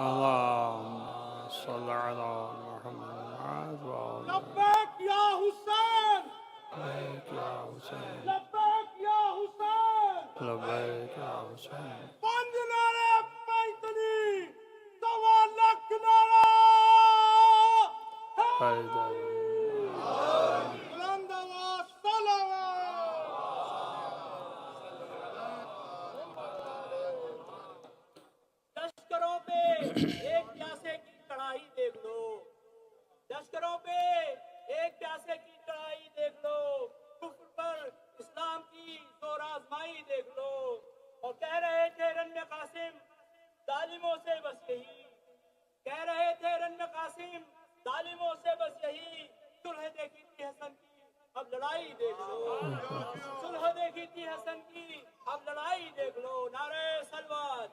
اللهم صل على محمد وعلى لبیک یا حسین لبیک یا حسین لبیک یا حسین لبیک یا حسین پنج نعرے پینتنی سوا لاکھ نعرہ حیدر بلند آواز صلوات لشکروں پہ ایک پیاسے کی کڑھائی دیکھ لو لشکروں پہ ایک پیاسے کی کڑھائی دیکھ لو کفر پر اسلام کی زور آزمائی دیکھ لو اور کہہ رہے تھے رن قاسم ظالموں سے بس یہی کہہ رہے تھے رن قاسم ظالموں سے بس یہی صلح دیکھی تھی حسن کی اب لڑائی دیکھ لو صلح دیکھی تھی حسن کی اب لڑائی دیکھ لو نعرہ سلوات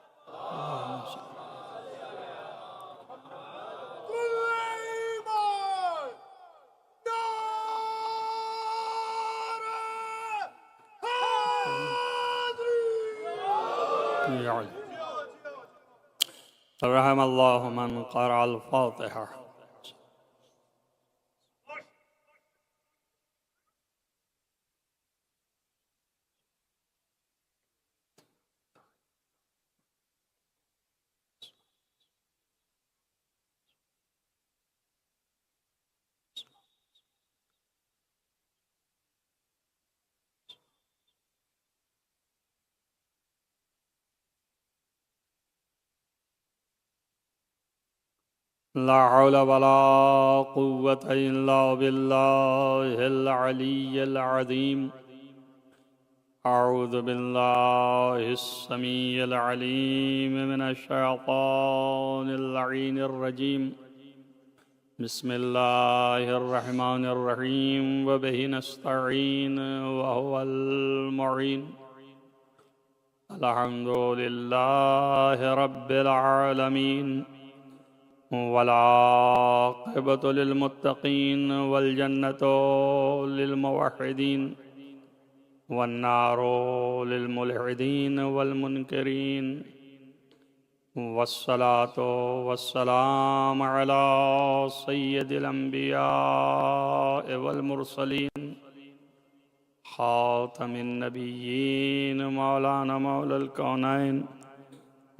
رحم الله من قرأ الفاتحة. لا حول ولا قوة إلا بالله العلي العظيم. أعوذ بالله السميع العليم من الشيطان اللعين الرجيم. بسم الله الرحمن الرحيم وبه نستعين وهو المعين. الحمد لله رب العالمين والعاقبة للمتقين والجنة للموحدين والنار للملحدين والمنكرين والصلاة والسلام على سيد الأنبياء والمرسلين خاتم النبيين مولانا مولى الكونين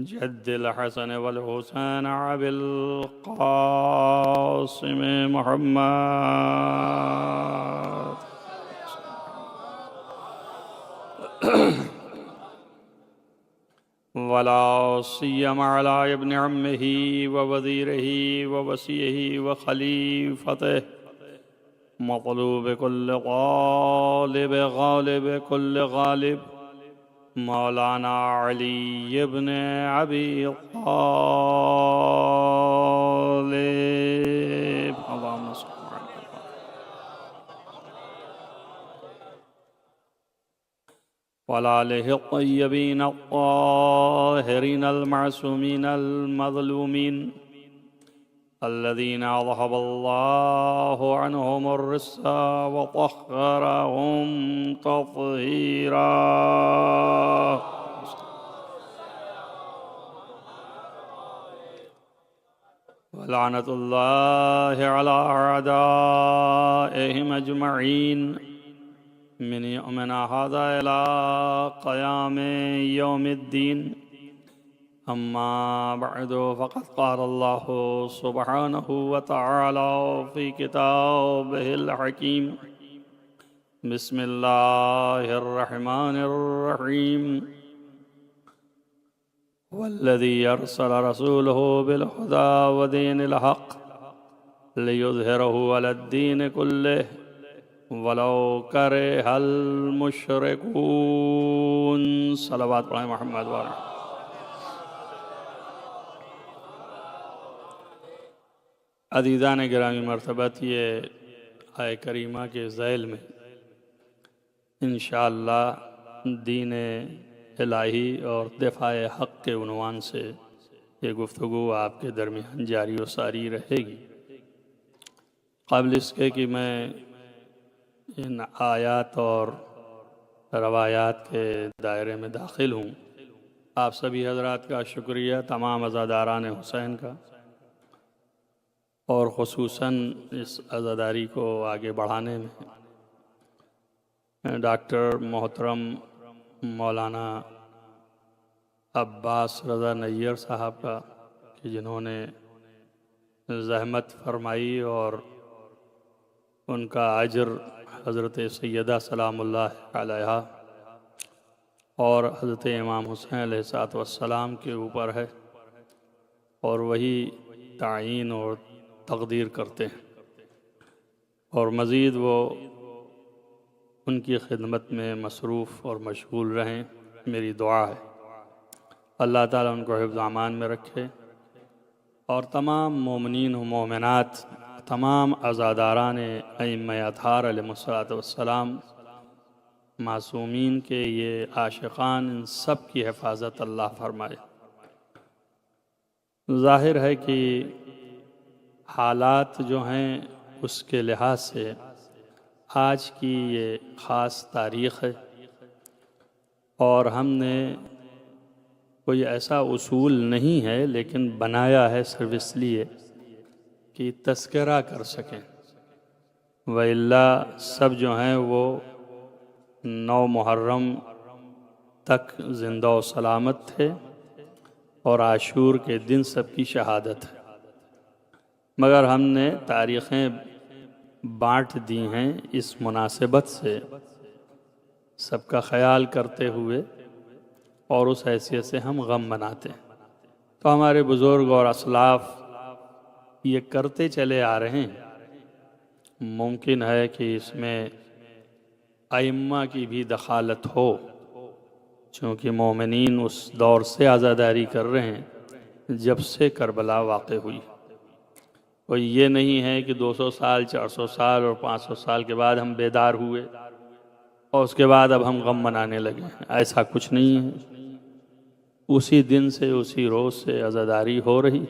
جد الحسن والحسين أبي القاسم محمد ولا سيما على ابن عمه ووزيره ووصيه وخليفته مطلوب كل غالب غالب كل غالب مولانا علی ابن ابی طالب اللهم صل على وآلہ الطیبین الطاہرین المعصومین المظلومین الذين أذهب الله عنهم الرجس وطهرهم تطهيرا. ولعنة الله على أعدائهم أجمعين من يومنا هذا إلى قيام يوم الدين. أما بعد فقد قال الله سبحانه وتعالى في كتابه الحكيم بسم الله الرحمن الرحيم والذي أرسل رسوله بالهدى ودين الحق ليظهره على الدين كله ولو كره المشركون. صلوات على محمد وعلى عزیزان گرامی مرتبت. یہ آیہ کریمہ کے ذیل میں انشاءاللہ دین الہی اور دفاع حق کے عنوان سے یہ گفتگو آپ کے درمیان جاری و ساری رہے گی. قبل اس کے کہ میں ان آیات اور روایات کے دائرے میں داخل ہوں، آپ سبھی حضرات کا شکریہ، تمام عزاداران حسین کا، اور خصوصاً اس عزاداری کو آگے بڑھانے میں ڈاکٹر محترم مولانا عباس رضا نیر صاحب کا، کہ جنہوں نے زحمت فرمائی اور ان کا اجر حضرت سیدہ سلام اللہ علیہا اور حضرت امام حسین علیہ السلام کے اوپر ہے، اور وہی تعیین اور تقدیر کرتے ہیں، اور مزید وہ ان کی خدمت میں مصروف اور مشغول رہیں۔ میری دعا ہے اللہ تعالیٰ ان کو حفظ امان میں رکھے، اور تمام مومنین و مومنات، تمام عزاداران ائمہ اطہار علیہم السلام، معصومین کے یہ عاشقان، ان سب کی حفاظت اللہ فرمائے۔ ظاہر ہے کہ حالات جو ہیں اس کے لحاظ سے آج کی یہ خاص تاریخ ہے، اور ہم نے کوئی ایسا اصول نہیں ہے لیکن بنایا ہے صرف اس لیے کہ تذکرہ کر سکیں، وَإِلَّا سب جو ہیں وہ 9 محرم تک زندہ و سلامت تھے، اور عاشور کے دن سب کی شہادت ہے، مگر ہم نے تاریخیں بانٹ دی ہیں اس مناسبت سے، سب کا خیال کرتے ہوئے، اور اس حیثیت سے ہم غم مناتے ہیں۔ تو ہمارے بزرگ اور اسلاف یہ کرتے چلے آ رہے ہیں، ممکن ہے کہ اس میں ائمہ کی بھی دخالت ہو، چونکہ مومنین اس دور سے عزاداری کر رہے ہیں جب سے کربلا واقع ہوئی۔ اور یہ نہیں ہے کہ 200 سال 400 سال اور 500 سال کے بعد ہم بیدار ہوئے اور اس کے بعد اب ہم غم منانے لگے، ایسا کچھ نہیں ہے۔ اسی دن سے، اسی روز سے عزاداری ہو رہی،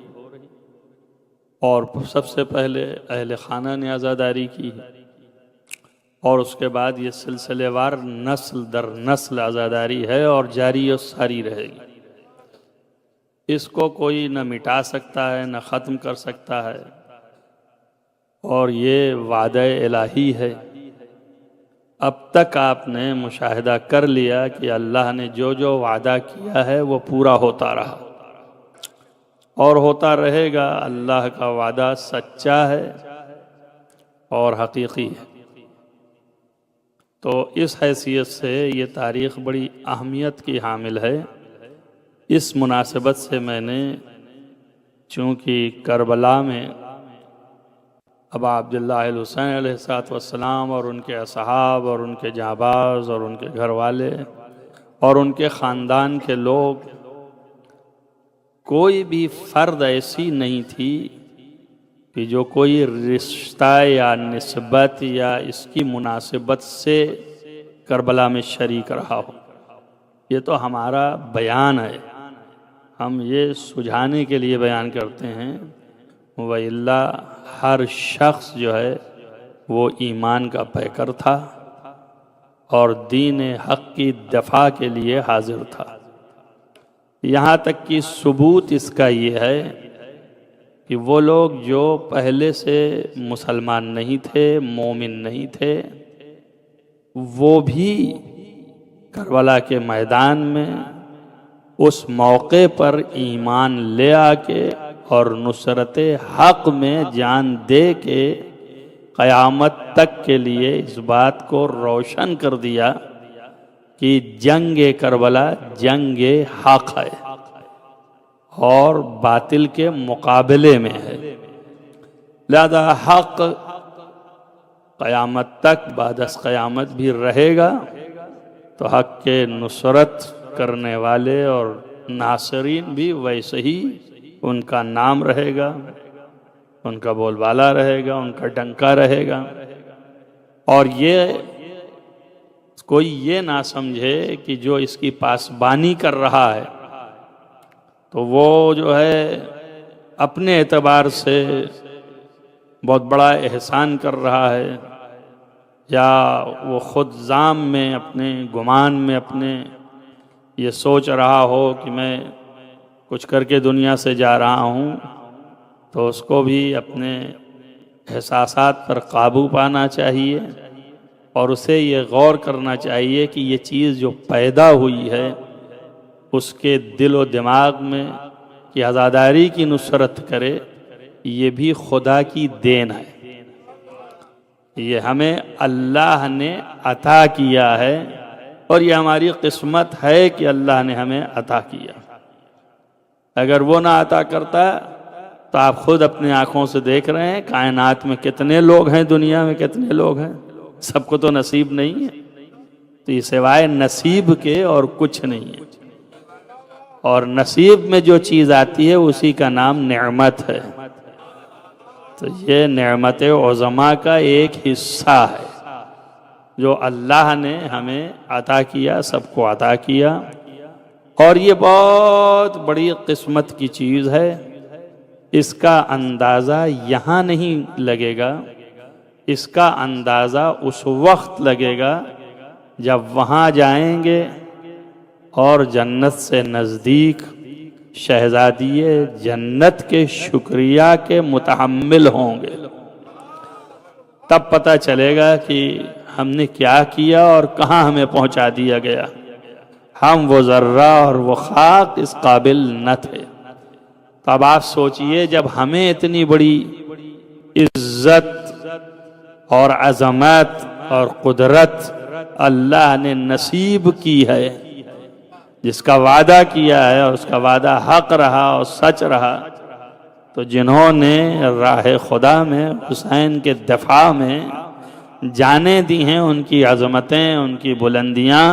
اور سب سے پہلے اہل خانہ نے عزاداری کی ہے، اور اس کے بعد یہ سلسلے وار نسل در نسل عزاداری ہے اور جاری و ساری رہے گی۔ اس کو کوئی نہ مٹا سکتا ہے نہ ختم کر سکتا ہے، اور یہ وعدہ الہی ہے۔ اب تک آپ نے مشاہدہ کر لیا کہ اللہ نے جو جو وعدہ کیا ہے وہ پورا ہوتا رہا اور ہوتا رہے گا۔ اللہ کا وعدہ سچا ہے اور حقیقی ہے۔ تو اس حیثیت سے یہ تاریخ بڑی اہمیت کی حامل ہے۔ اس مناسبت سے میں نے، چونکہ کربلا میں ابا عبداللہ الحسین علیہ السلام اور ان کے اصحاب اور ان کے جانباز اور ان کے گھر والے اور ان کے خاندان کے لوگ، کوئی بھی فرد ایسی نہیں تھی کہ جو کوئی رشتہ یا نسبت یا اس کی مناسبت سے کربلا میں شریک رہا ہو۔ یہ تو ہمارا بیان ہے، ہم یہ سجھانے کے لیے بیان کرتے ہیں، وَإِلَّا ہر شخص جو ہے وہ ایمان کا پیکر تھا اور دین حق کی دفاع کے لیے حاضر تھا۔ یہاں تک کہ ثبوت اس کا یہ ہے کہ وہ لوگ جو پہلے سے مسلمان نہیں تھے، مومن نہیں تھے، وہ بھی کربلا کے میدان میں اس موقع پر ایمان لے آ کے اور نصرت حق میں جان دے کے قیامت تک کے لیے اس بات کو روشن کر دیا کہ جنگ کربلا جنگ حق ہے اور باطل کے مقابلے میں ہے، لہذا حق قیامت تک بعد از قیامت بھی رہے گا۔ تو حق کے نصرت کرنے والے اور ناصرین بھی ویسے ہی ان کا نام رہے گا، ان کا بول بالا رہے گا، ان کا ڈنکا رہے گا۔ اور یہ کوئی یہ نہ سمجھے کہ جو اس کی پاسبانی کر رہا ہے تو وہ جو ہے اپنے اعتبار سے بہت بڑا احسان کر رہا ہے، یا وہ خود ظام میں، اپنے گمان میں، اپنے یہ سوچ رہا ہو کہ میں کچھ کر کے دنیا سے جا رہا ہوں، تو اس کو بھی اپنے احساسات پر قابو پانا چاہیے، اور اسے یہ غور کرنا چاہیے کہ یہ چیز جو پیدا ہوئی ہے اس کے دل و دماغ میں کہ عزاداری کی نصرت کرے، یہ بھی خدا کی دین ہے، یہ ہمیں اللہ نے عطا کیا ہے، اور یہ ہماری قسمت ہے کہ اللہ نے ہمیں عطا کیا۔ اگر وہ نہ عطا کرتا تو آپ خود اپنی آنکھوں سے دیکھ رہے ہیں کائنات میں کتنے لوگ ہیں، دنیا میں کتنے لوگ ہیں، سب کو تو نصیب نہیں ہے، تو یہ سوائے نصیب کے اور کچھ نہیں ہے، اور نصیب میں جو چیز آتی ہے اسی کا نام نعمت ہے، تو یہ نعمت عظمیٰ کا ایک حصہ ہے جو اللہ نے ہمیں عطا کیا، سب کو عطا کیا، اور یہ بہت بڑی قسمت کی چیز ہے۔ اس کا اندازہ یہاں نہیں لگے گا، اس کا اندازہ اس وقت لگے گا جب وہاں جائیں گے اور جنت سے نزدیک شہزادی جنت کے شکریہ کے متحمل ہوں گے، تب پتہ چلے گا کہ ہم نے کیا کیا اور کہاں ہمیں پہنچا دیا گیا، ہم وہ ذرہ اور وہ خاک اس قابل نہ تھے۔ تو اب آپ سوچئے، جب ہمیں اتنی بڑی عزت اور عظمت اور قدرت اللہ نے نصیب کی ہے، جس کا وعدہ کیا ہے اور اس کا وعدہ حق رہا اور سچ رہا، تو جنہوں نے راہ خدا میں حسین کے دفاع میں جانیں دی ہیں، ان کی عظمتیں، ان کی بلندیاں،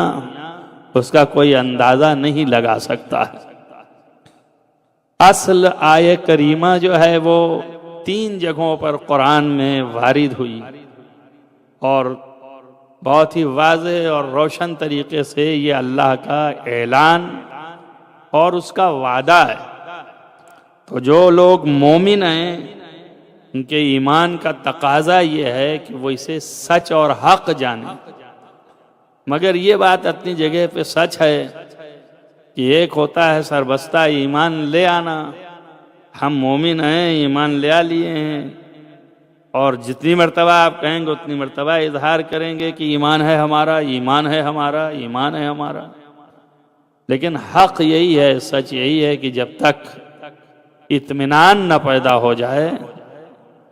اس کا کوئی اندازہ نہیں لگا سکتا ہے۔ اصل آیہ کریمہ جو ہے وہ 3 جگہوں پر قرآن میں وارد ہوئی، اور بہت ہی واضح اور روشن طریقے سے یہ اللہ کا اعلان اور اس کا وعدہ ہے۔ تو جو لوگ مومن ہیں، ان کے ایمان کا تقاضا یہ ہے کہ وہ اسے سچ اور حق جانیں، مگر یہ بات اپنی جگہ پہ سچ ہے کہ ایک ہوتا ہے سربستہ ایمان لے آنا، ہم مومن ہیں، ایمان لے لیے ہیں، اور جتنی مرتبہ آپ کہیں گے اتنی مرتبہ اظہار کریں گے کہ ایمان ہے ہمارا، ایمان ہے ہمارا، ایمان ہے ہمارا، لیکن حق یہی ہے، سچ یہی ہے کہ جب تک اطمینان نہ پیدا ہو جائے،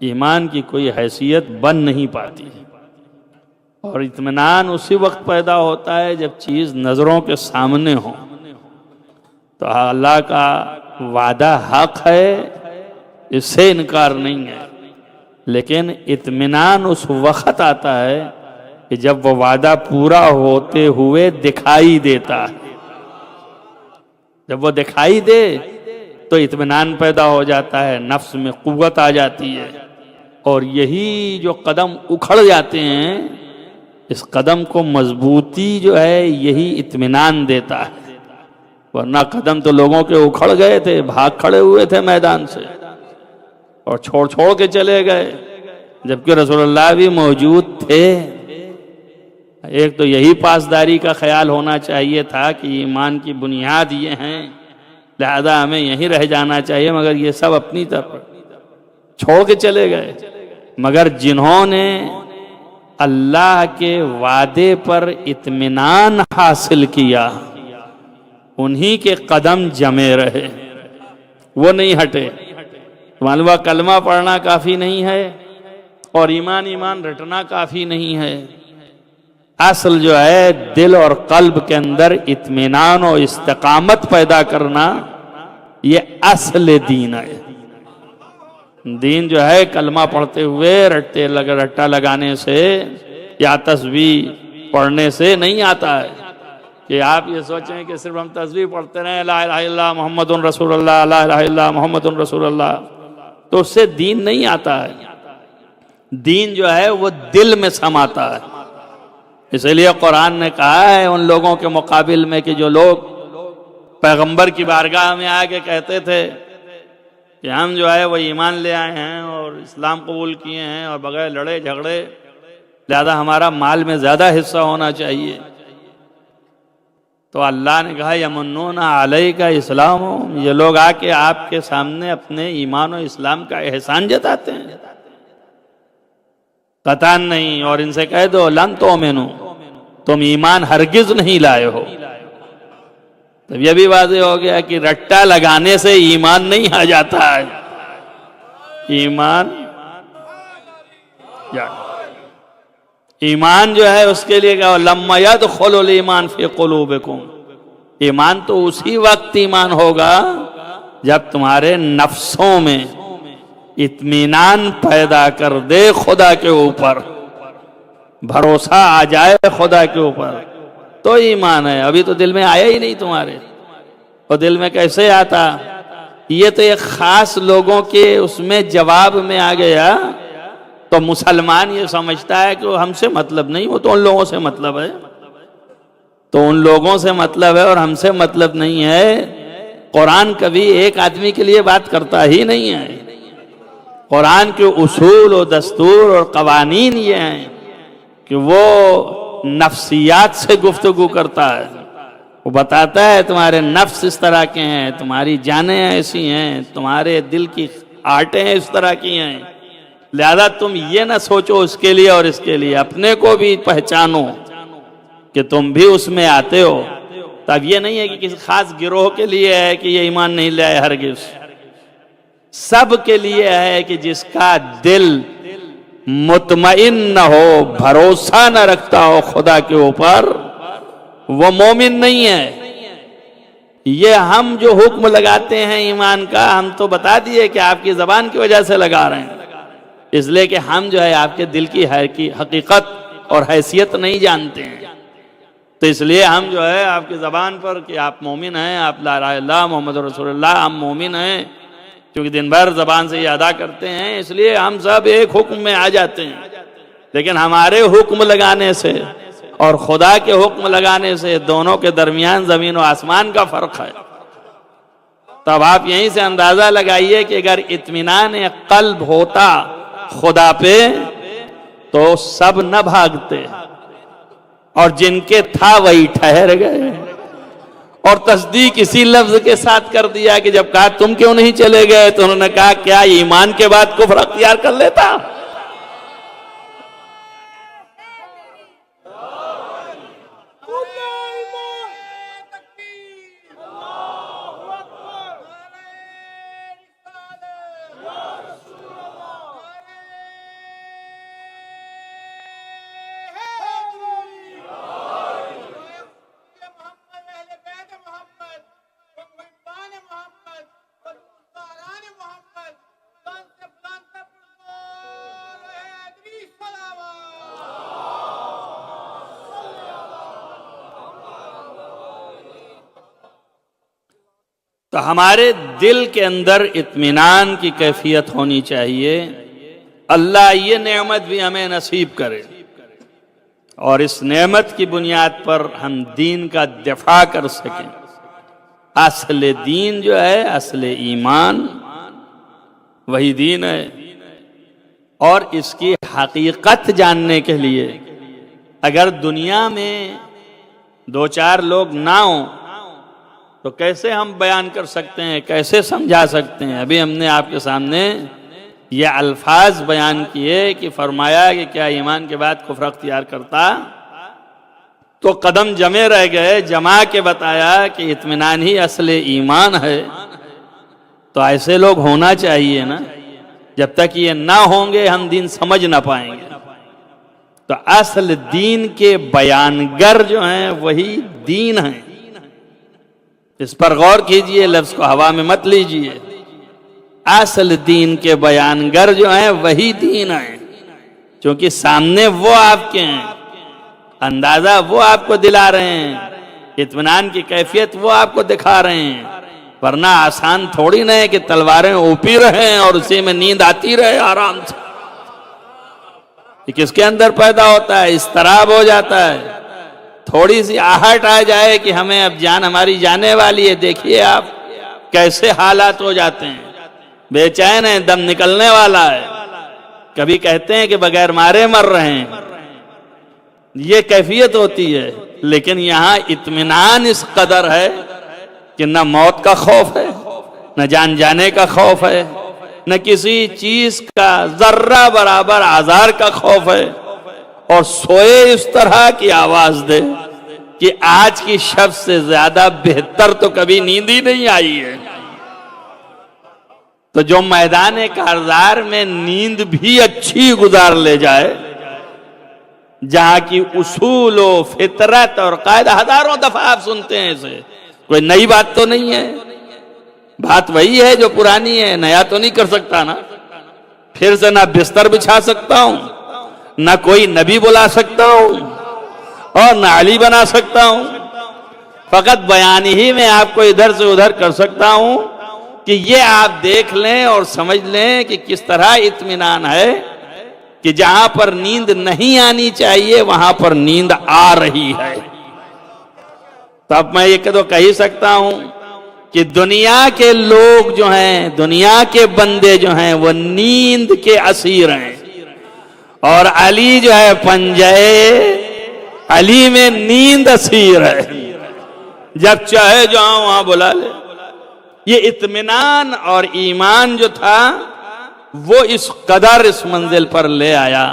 ایمان کی کوئی حیثیت بن نہیں پاتی، اور اطمینان اسی وقت پیدا ہوتا ہے جب چیز نظروں کے سامنے ہو۔ تو اللہ کا وعدہ حق ہے، اس سے انکار نہیں ہے، لیکن اطمینان اس وقت آتا ہے کہ جب وہ وعدہ پورا ہوتے ہوئے دکھائی دیتا ہے، جب وہ دکھائی دے تو اطمینان پیدا ہو جاتا ہے، نفس میں قوت آ جاتی ہے، اور یہی جو قدم اکھڑ جاتے ہیں، اس قدم کو مضبوطی جو ہے یہی اطمینان دیتا ہے، ورنہ قدم تو لوگوں کے اکھڑ گئے تھے، بھاگ کھڑے ہوئے تھے میدان سے اور چھوڑ کے چلے گئے، جبکہ رسول اللہ بھی موجود تھے۔ ایک تو یہی پاسداری کا خیال ہونا چاہیے تھا کہ ایمان کی بنیاد یہ ہیں، لہذا ہمیں یہیں رہ جانا چاہیے، مگر یہ سب اپنی طرف چھوڑ کے چلے گئے۔ مگر جنہوں نے اللہ کے وعدے پر اطمینان حاصل کیا، انہی کے قدم جمے رہے، وہ نہیں ہٹے۔ معلوم ہوا کلمہ پڑھنا کافی نہیں ہے اور ایمان رٹنا کافی نہیں ہے، اصل جو ہے دل اور قلب کے اندر اطمینان و استقامت پیدا کرنا، یہ اصل دین ہے۔ دین جو ہے کلمہ پڑھتے ہوئے رٹا لگانے سے یا تسبیح پڑھنے سے نہیں آتا ہے، کہ آپ یہ سوچیں کہ صرف ہم تسبیح پڑھتے رہیں، لا الہ الا اللہ محمد رسول اللہ، لا الہ الا اللہ محمد رسول اللہ، تو اس سے دین نہیں آتا ہے۔ دین جو ہے وہ دل میں سماتا ہے۔ اس لیے قرآن نے کہا ہے ان لوگوں کے مقابل میں کہ جو لوگ پیغمبر کی بارگاہ میں آ کے کہتے تھے کہ ہم جو ہے وہ ایمان لے آئے ہیں اور اسلام قبول کیے ہیں اور بغیر لڑے جھگڑے، لہذا ہمارا مال میں زیادہ حصہ ہونا چاہیے، تو اللہ نے کہا یمنون علیک اسلام، یہ لوگ آ کے آپ کے سامنے اپنے ایمان و اسلام کا احسان جتاتے ہیں؟ قطعاً نہیں. اور ان سے کہہ دو لن تؤمنو، تم ایمان ہرگز نہیں لائے ہو. تب یہ بھی واضح ہو گیا کہ رٹا لگانے سے ایمان نہیں آ جاتا ہے. ایمان جو ہے اس کے لیے کہ لما يدخل الایمان فی قلوبکم، ایمان تو اسی وقت ایمان ہوگا جب تمہارے نفسوں میں اطمینان پیدا کر دے خدا کے اوپر، بھروسہ آ جائے خدا کے اوپر، تو ایمان ہے. ابھی تو دل میں آیا ہی نہیں تمہارے. اور دل میں کیسے آتا؟ یہ تو ایک خاص لوگوں کے اس میں جواب میں آ گیا. تو مسلمان یہ سمجھتا ہے کہ وہ ہم سے مطلب نہیں، وہ تو ان لوگوں سے مطلب ہے. تو ان لوگوں سے مطلب ہے اور ہم سے مطلب نہیں ہے. قرآن کبھی ایک آدمی کے لیے بات کرتا ہی نہیں ہے. قرآن کے اصول و دستور اور قوانین یہ ہیں کہ وہ نفسیات سے گفتگو کرتا ہے. وہ بتاتا ہے تمہارے نفس اس طرح کے ہیں، تمہاری جانیں ایسی ہیں، تمہارے دل کی آٹیں اس طرح کی ہیں. لہذا تم یہ نہ سوچو اس کے لیے اور اس کے لیے، اپنے کو بھی پہچانو کہ تم بھی اس میں آتے ہو. تب یہ نہیں ہے کہ کسی خاص گروہ کے لیے ہے کہ یہ ایمان نہیں لے آئے، ہرگز. سب کے لیے ہے کہ جس کا دل مطمئن نہ ہو، بھروسہ نہ رکھتا ہو خدا کے اوپر، وہ مومن نہیں ہے. یہ ہم جو حکم لگاتے ہیں ایمان کا، ہم تو بتا دیے کہ آپ کی زبان کی وجہ سے لگا رہے ہیں، اس لیے کہ ہم جو ہے آپ کے دل کی حقیقت اور حیثیت نہیں جانتے ہیں. تو اس لیے ہم جو ہے آپ کی زبان پر کہ آپ مومن ہیں، آپ لا الہ الا اللہ محمد رسول اللہ، ہم مومن ہیں کیونکہ دن بھر زبان سے یہ ادا کرتے ہیں، اس لیے ہم سب ایک حکم میں آ جاتے ہیں. لیکن ہمارے حکم لگانے سے اور خدا کے حکم لگانے سے دونوں کے درمیان زمین و آسمان کا فرق ہے. تب آپ یہیں سے اندازہ لگائیے کہ اگر اطمینان قلب ہوتا خدا پہ تو سب نہ بھاگتے، اور جن کے تھا وہی ٹھہر گئے. اور تصدیق اسی لفظ کے ساتھ کر دیا کہ جب کہا تم کیوں نہیں چلے گئے تو انہوں نے کہا کیا ایمان کے بعد کفر اختیار کر لیتا؟ تو ہمارے دل کے اندر اطمینان کی کیفیت ہونی چاہیے. اللہ یہ نعمت بھی ہمیں نصیب کرے اور اس نعمت کی بنیاد پر ہم دین کا دفاع کر سکیں. اصل دین جو ہے، اصل ایمان وہی دین ہے. اور اس کی حقیقت جاننے کے لیے اگر دنیا میں دو چار لوگ نہ ہوں تو کیسے ہم بیان کر سکتے ہیں، کیسے سمجھا سکتے ہیں؟ ابھی ہم نے آپ کے سامنے یہ الفاظ بیان کیے کہ فرمایا کہ کیا ایمان کے بعد کفر اختیار کرتا، تو قدم جمے رہ گئے. جما کے بتایا کہ اطمینان ہی اصل ایمان ہے. تو ایسے لوگ ہونا چاہیے نا. جب تک یہ نہ ہوں گے ہم دین سمجھ نہ پائیں گے. تو اصل دین کے بیانگر جو ہیں وہی دین ہیں. اس پر غور کیجئے، لفظ کو ہوا میں مت لیجئے. اصل دین کے بیانگر جو ہیں وہی دین ہیں، کیونکہ سامنے وہ آپ کے ہیں، اندازہ وہ آپ کو دلا رہے ہیں، اطمینان کی کیفیت وہ آپ کو دکھا رہے ہیں. ورنہ آسان تھوڑی نہ ہے کہ تلواریں اوپی رہیں اور اسی میں نیند آتی رہے آرام سے. یہ کس کے اندر پیدا ہوتا ہے؟ اضطراب ہو جاتا ہے. تھوڑی سی آہٹ آ جائے کہ ہمیں اب جان ہماری جانے والی ہے، دیکھیے آپ کیسے حالات ہو جاتے ہیں. بے چین ہیں، دم نکلنے والا ہے. کبھی کہتے ہیں کہ بغیر مارے مر رہے ہیں. یہ کیفیت ہوتی ہے. لیکن یہاں اطمینان اس قدر ہے کہ نہ موت کا خوف ہے، نہ جان جانے کا خوف ہے، نہ کسی چیز کا ذرہ برابر آزار کا خوف ہے، اور سوئے اس طرح کی آواز دے کہ آج کی شب سے زیادہ بہتر تو کبھی نیند ہی نہیں آئی ہے۔ تو جو میدان کارزار میں نیند بھی اچھی گزار لے جائے، جہاں کی اصول و فطرت اور قاعدہ ہزاروں دفعہ آپ سنتے ہیں اسے، کوئی نئی بات تو نہیں ہے، بات وہی ہے جو پرانی ہے، نیا تو نہیں کر سکتا نا، پھر سے نہ بستر بچھا سکتا ہوں، نہ کوئی نبی بلا سکتا ہوں، اور نہ علی بنا سکتا ہوں، فقط بیان ہی میں آپ کو ادھر سے ادھر کر سکتا ہوں کہ یہ آپ دیکھ لیں اور سمجھ لیں کہ کس طرح اطمینان ہے کہ جہاں پر نیند نہیں آنی چاہیے وہاں پر نیند آ رہی ہے۔ تو اب میں یہ تو کہہ سکتا ہوں کہ دنیا کے لوگ جو ہیں، دنیا کے بندے جو ہیں، وہ نیند کے اسیر ہیں، اور علی جو ہے پنجے علی میں نیند اسیر ہے، جب چاہے جہاں وہاں بلا لے۔ یہ اطمینان اور ایمان جو تھا وہ اس قدر اس منزل پر لے آیا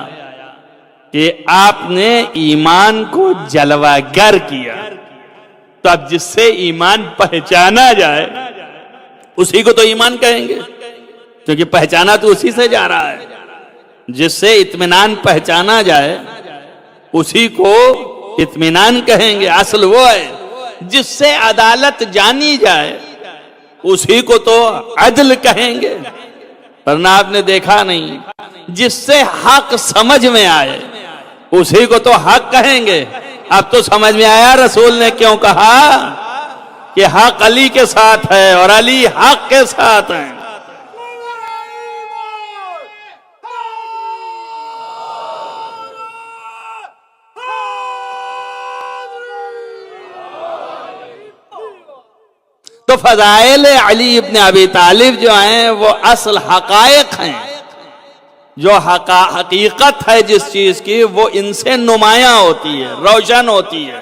کہ آپ نے ایمان کو جلوہ گر کیا۔ تو اب جس سے ایمان پہچانا جائے اسی کو تو ایمان کہیں گے، کیونکہ پہچانا تو اسی سے جا رہا ہے۔ جس سے اطمینان پہچانا جائے اسی کو اطمینان کہیں گے، اصل وہ ہے۔ جس سے عدالت جانی جائے اسی کو تو عدل کہیں گے، ورنہ آپ نے دیکھا نہیں، جس سے حق سمجھ میں آئے اسی کو تو حق کہیں گے۔ اب تو سمجھ میں آیا رسول نے کیوں کہا کہ حق علی کے ساتھ ہے اور علی حق کے ساتھ ہیں۔ تو فضائل علی ابن ابی طالب جو ہیں وہ اصل حقائق ہیں، جو حقیقت ہے جس چیز کی وہ ان سے نمایاں ہوتی ہے، روشن ہوتی ہے۔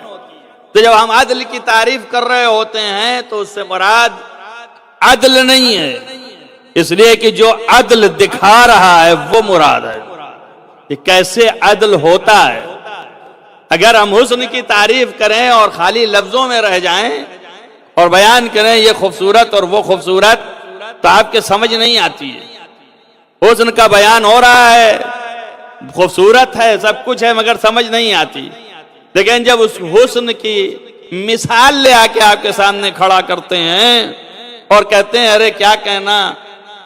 تو جب ہم عدل کی تعریف کر رہے ہوتے ہیں تو اس سے مراد عدل نہیں ہے، اس لیے کہ جو عدل دکھا رہا ہے وہ مراد ہے کہ کیسے عدل ہوتا ہے۔ اگر ہم حسن کی تعریف کریں اور خالی لفظوں میں رہ جائیں اور بیان کریں یہ خوبصورت اور وہ خوبصورت، تو آپ کے سمجھ نہیں آتی ہے۔ حسن کا بیان ہو رہا ہے، خوبصورت ہے، سب کچھ ہے، مگر سمجھ نہیں آتی۔ لیکن جب اس حسن کی مثال لے آ کے آپ کے سامنے کھڑا کرتے ہیں اور کہتے ہیں ارے کیا کہنا،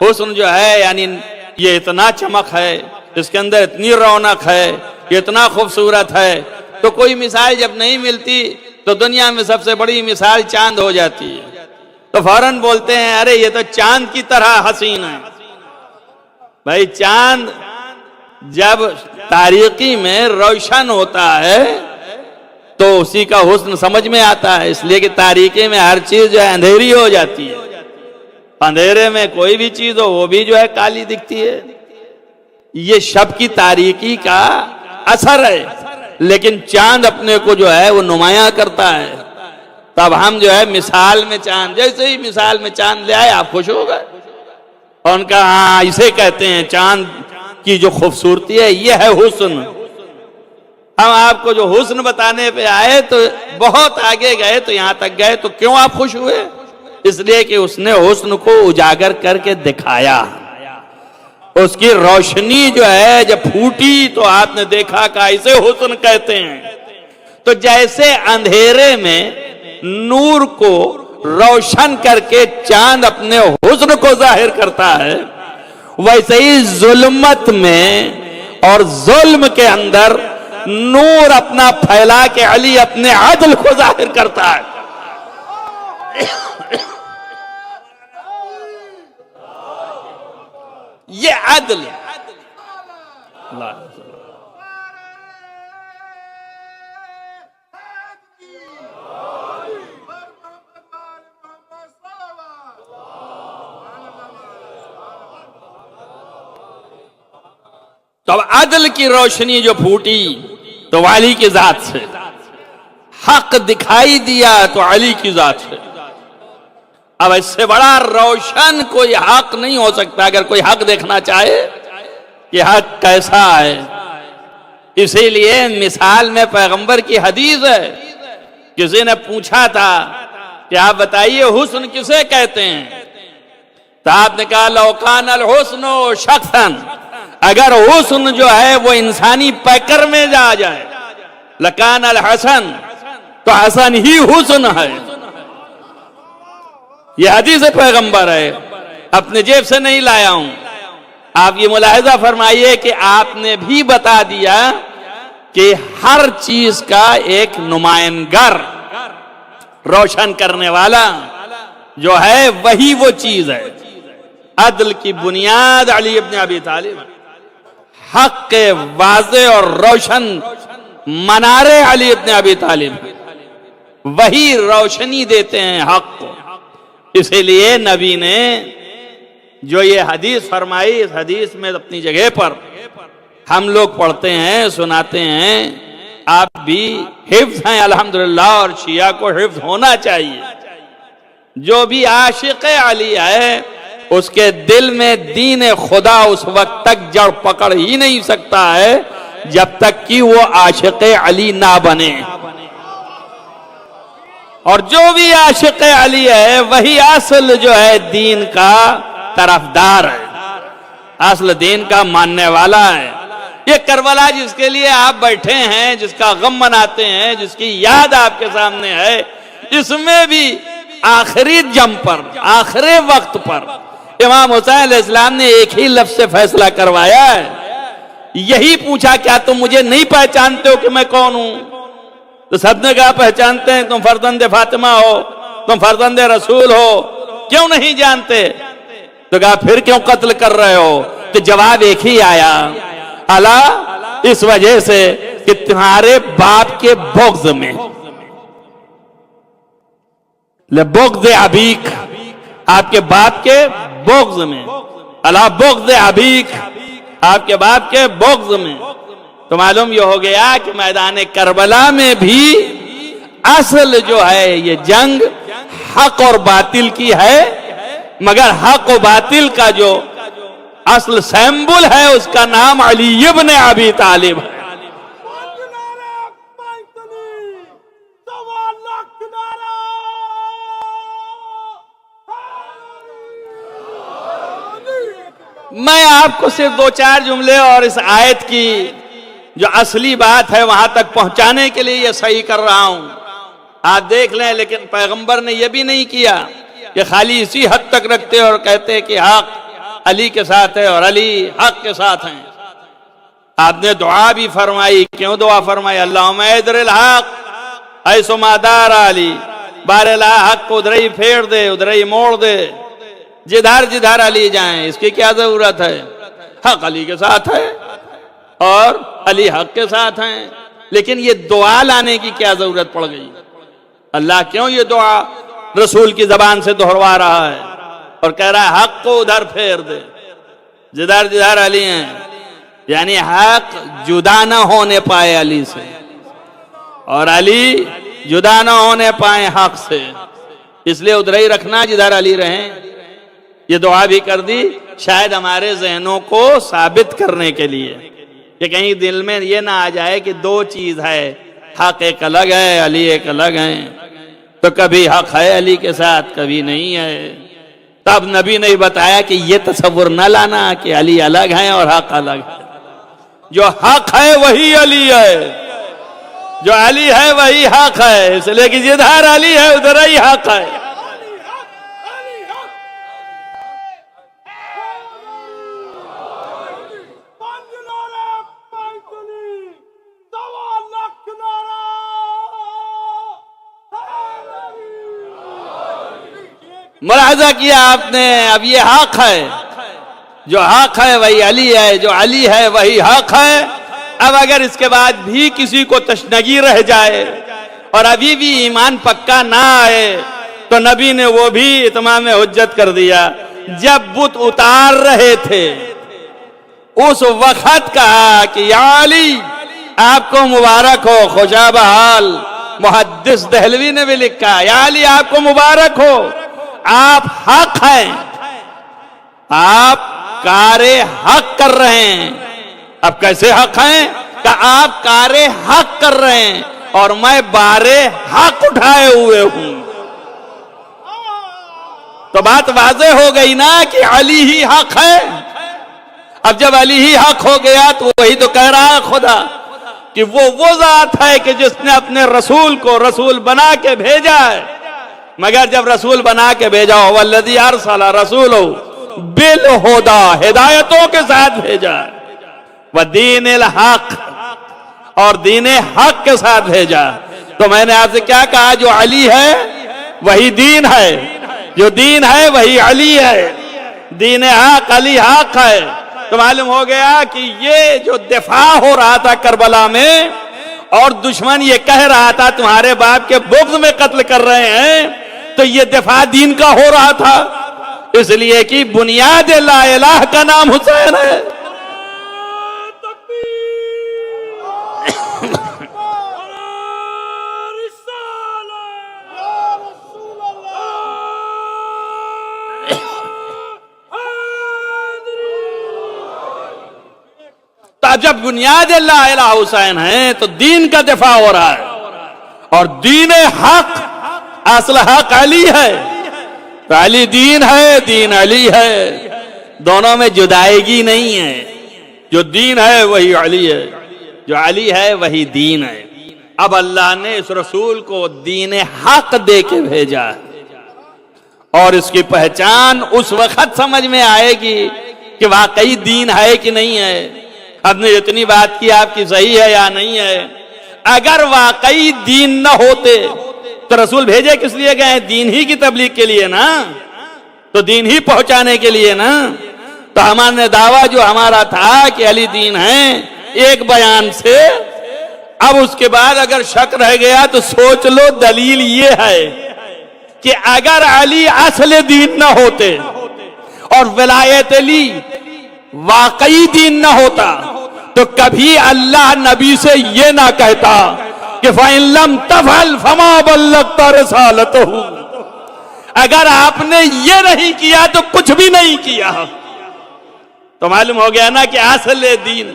حسن جو ہے یعنی یہ اتنا چمک ہے، اس کے اندر اتنی رونق ہے، یہ اتنا خوبصورت ہے، تو کوئی مثال جب نہیں ملتی تو دنیا میں سب سے بڑی مثال چاند ہو جاتی ہے، تو فوراً بولتے ہیں ارے یہ تو چاند کی طرح حسین ہے۔ بھائی چاند جب تاریکی میں روشن ہوتا ہے تو اسی کا حسن سمجھ میں آتا ہے، اس لیے کہ تاریکی میں ہر چیز جو ہے اندھیری ہو جاتی ہے، اندھیرے میں کوئی بھی چیز ہو وہ بھی جو ہے کالی دکھتی ہے۔ یہ شب کی تاریکی کا اثر ہے، لیکن چاند اپنے کو جو ہے وہ نمایاں کرتا ہے۔ تب ہم جو ہے مثال میں چاند، جیسے ہی مثال میں چاند لے آئے آپ خوش ہو گئے، اور ان کا ہاں اسے کہتے ہیں چاند کی جو خوبصورتی ہے یہ ہے حسن۔ ہم آپ کو جو حسن بتانے پہ آئے تو بہت آگے گئے، تو یہاں تک گئے تو کیوں آپ خوش ہوئے؟ اس لیے کہ اس نے حسن کو اجاگر کر کے دکھایا، اس کی روشنی جو ہے جب پھوٹی تو آپ نے دیکھا کہ اسے حسن کہتے ہیں۔ تو جیسے اندھیرے میں نور کو روشن کر کے چاند اپنے حسن کو ظاہر کرتا ہے، ویسے ہی ظلمت میں اور ظلم کے اندر نور اپنا پھیلا کے علی اپنے عدل کو ظاہر کرتا ہے۔ یہ عدل تو اب عدل کی روشنی جو پھوٹی تو والی کی ذات سے، حق دکھائی دیا تو علی کی ذات سے. اب اس سے بڑا روشن کوئی حق نہیں ہو سکتا. اگر کوئی حق دیکھنا چاہے کہ حق کیسا ہے، اسی لیے مثال میں پیغمبر کی حدیث ہے. کسی نے پوچھا تھا کہ آپ بتائیے حسن کسے کہتے ہیں؟ تو آپ نے کہا لو کان الحسن شخصا، اگر حسن جو ہے وہ انسانی پیکر میں جا جائے، لکان الحسن، تو حسن ہی حسن ہے. یہ حدیث پیغمبر ہے، اپنے جیب سے نہیں لایا ہوں. آپ یہ ملاحظہ فرمائیے کہ آپ نے بھی بتا دیا کہ ہر چیز کا ایک نمائندگر، روشن کرنے والا جو ہے وہی وہ چیز ہے. عدل کی بنیاد علی ابن ابی طالب، حق کے واضح اور روشن منارے علی ابن ابی طالب، وہی روشنی دیتے ہیں حق کو. اسی لیے نبی نے جو یہ حدیث فرمائی، اس حدیث میں اپنی جگہ پر ہم لوگ پڑھتے ہیں، سناتے ہیں، آپ بھی حفظ ہیں الحمدللہ، اور شیعہ کو حفظ ہونا چاہیے. جو بھی عاشق علی ہے اس کے دل میں دین خدا اس وقت تک جڑ پکڑ ہی نہیں سکتا ہے جب تک کہ وہ عاشق علی نہ بنے. اور جو بھی عاشق علی ہے وہی اصل جو ہے دین کا طرفدار ہے، اصل دین کا ماننے والا ہے. یہ کربلا جس کے لیے آپ بیٹھے ہیں، جس کا غم مناتے ہیں، جس کی یاد آپ کے سامنے ہے، اس میں بھی آخری جم پر، آخری وقت پر امام حسین علیہ السلام نے ایک ہی لفظ سے فیصلہ کروایا ہے. یہی پوچھا کیا تم مجھے نہیں پہچانتے ہو کہ میں کون ہوں؟ تو سب نے کہا پہچانتے ہیں، تم فرزند فاطمہ ہو، تم فرزند رسول ہو. کیوں نہیں جانتے؟ تو کہا پھر کیوں قتل کر رہے ہو؟ تو جواب ایک ہی آیا، الا اس وجہ سے کہ تمہارے باپ کے بغض میں، لبغض ابیک، آپ کے باپ کے بغض میں، الا بغض ابیک، آپ کے باپ کے بغض میں. تو معلوم یہ ہو گیا کہ میدان کربلا میں بھی اصل جو ہے یہ جنگ حق اور باطل کی ہے، مگر حق و باطل کا جو اصل سیمبل ہے اس کا نام علی ابن ابی طالب ہے. میں آپ کو صرف دو چار جملے اور اس آیت کی جو اصلی بات ہے وہاں تک پہنچانے کے لیے یہ صحیح کر رہا ہوں. آپ دیکھ لیں، لیکن پیغمبر نے یہ بھی نہیں کیا کہ خالی اسی حد تک رکھتے اور کہتے کہ حق علی کے ساتھ ہے اور علی حق کے ساتھ ہیں. آپ نے دعا بھی فرمائی. کیوں دعا فرمائی؟ اللہم ادر الحق ایسو ما دار علی، بار حق کو ادھر ہی پھیر دے، ادھر ہی موڑ دے، جدھر جدھر علی جائیں. اس کی کیا ضرورت ہے؟ حق علی کے ساتھ ہے اور علی حق کے ساتھ ہیں. لیکن یہ دعا لانے کی کیا ضرورت پڑ گئی؟ اللہ کیوں یہ دعا رسول کی زبان سے دہروا رہا ہے اور کہہ رہا ہے حق کو ادھر پھیر دے، جدھر جدھر علی ہیں؟ یعنی حق جدا نہ ہونے پائے علی سے اور علی جدا نہ ہونے پائے حق سے، اس لیے ادھر ہی رکھنا جدھر علی رہیں. یہ دعا بھی کر دی شاید ہمارے ذہنوں کو ثابت کرنے کے لیے کہ کہیں دل میں یہ نہ آ جائے کہ دو چیز ہے، حق ایک الگ ہے، علی ایک الگ ہے. تو کبھی حق ہے علی کے ساتھ، کبھی نہیں ہے. تب نبی نے بتایا کہ یہ تصور نہ لانا کہ علی الگ ہیں اور حق الگ ہے. جو حق ہے وہی علی ہے، جو علی ہے وہی حق ہے. اس لیے کہ جدھر علی ہے ادھر ہی حق ہے. ملاحظہ کیا آپ نے؟ اب یہ حق ہے، جو حق ہے وہی علی ہے، جو علی ہے وہی حق ہے. اب اگر اس کے بعد بھی کسی کو تشنگی رہ جائے اور ابھی بھی ایمان پکا نہ آئے تو نبی نے وہ بھی اتمام حجت کر دیا. جب بت اتار رہے تھے اس وقت کہا کہ یا علی آپ کو مبارک ہو، خوشا بحال، محدث دہلوی نے بھی لکھا، یا علی آپ کو مبارک ہو، آپ حق ہیں، آپ کار حق کر رہے ہیں۔ اب کیسے حق ہیں؟ کہ آپ کار حق کر رہے ہیں اور میں بار حق اٹھائے ہوئے ہوں۔ تو بات واضح ہو گئی نا کہ علی ہی حق ہے۔ اب جب علی ہی حق ہو گیا تو وہی تو کہہ رہا ہے خدا کہ وہ ذات ہے کہ جس نے اپنے رسول کو رسول بنا کے بھیجا ہے، مگر جب رسول بنا کے بھیجا ہو والذی ارسل رسولہ بالہدی، ہدایتوں کے ساتھ بھیجا، ودین الحق، اور دین حق کے ساتھ بھیجا۔ تو میں نے آپ سے کیا کہا؟ جو علی ہے وہی دین ہے، جو دین ہے وہی علی ہے، دین حق علی حق ہے۔ تو معلوم ہو گیا کہ یہ جو دفاع ہو رہا تھا کربلا میں اور دشمن یہ کہہ رہا تھا تمہارے باپ کے بغض میں قتل کر رہے ہیں، تو یہ دفاع دین کا ہو رہا تھا، اس لیے کہ بنیاد لا الہ کا نام حسین ہے۔ جب بنیاد لا الہ حسین ہے تو دین کا دفاع ہو رہا ہے، اور دین حق، اصل حق علی ہے، تو علی دین ہے، دین علی ہے، دونوں میں جدائیگی نہیں ہے۔ جو دین ہے وہی علی ہے، جو علی ہے وہی دین ہے۔ اب اللہ نے اس رسول کو دین حق دے کے بھیجا ہے، اور اس کی پہچان اس وقت سمجھ میں آئے گی کہ واقعی دین ہے کہ نہیں ہے۔ اب نے اتنی بات کی آپ کی صحیح ہے یا نہیں ہے؟ اگر واقعی دین نہ ہوتے تو رسول بھیجے کس لیے گئے؟ دین ہی کی تبلیغ کے لیے نا، تو دین ہی پہنچانے کے لیے نا۔ تو ہمارے دعویٰ جو ہمارا تھا کہ علی دین ہے ایک بیان سے، اب اس کے بعد اگر شک رہ گیا تو سوچ لو، دلیل یہ ہے کہ اگر علی اصل دین نہ ہوتے اور ولایت علی واقعی دین نہ ہوتا تو کبھی اللہ نبی سے یہ نہ کہتا کہ فَإِن لَمْ تَفْعَلْ فَمَا بَلَّغْتَ رِسَالَتَهُ، اگر آپ نے یہ نہیں کیا تو کچھ بھی نہیں کیا۔ تو معلوم ہو گیا نا کہ اصل دین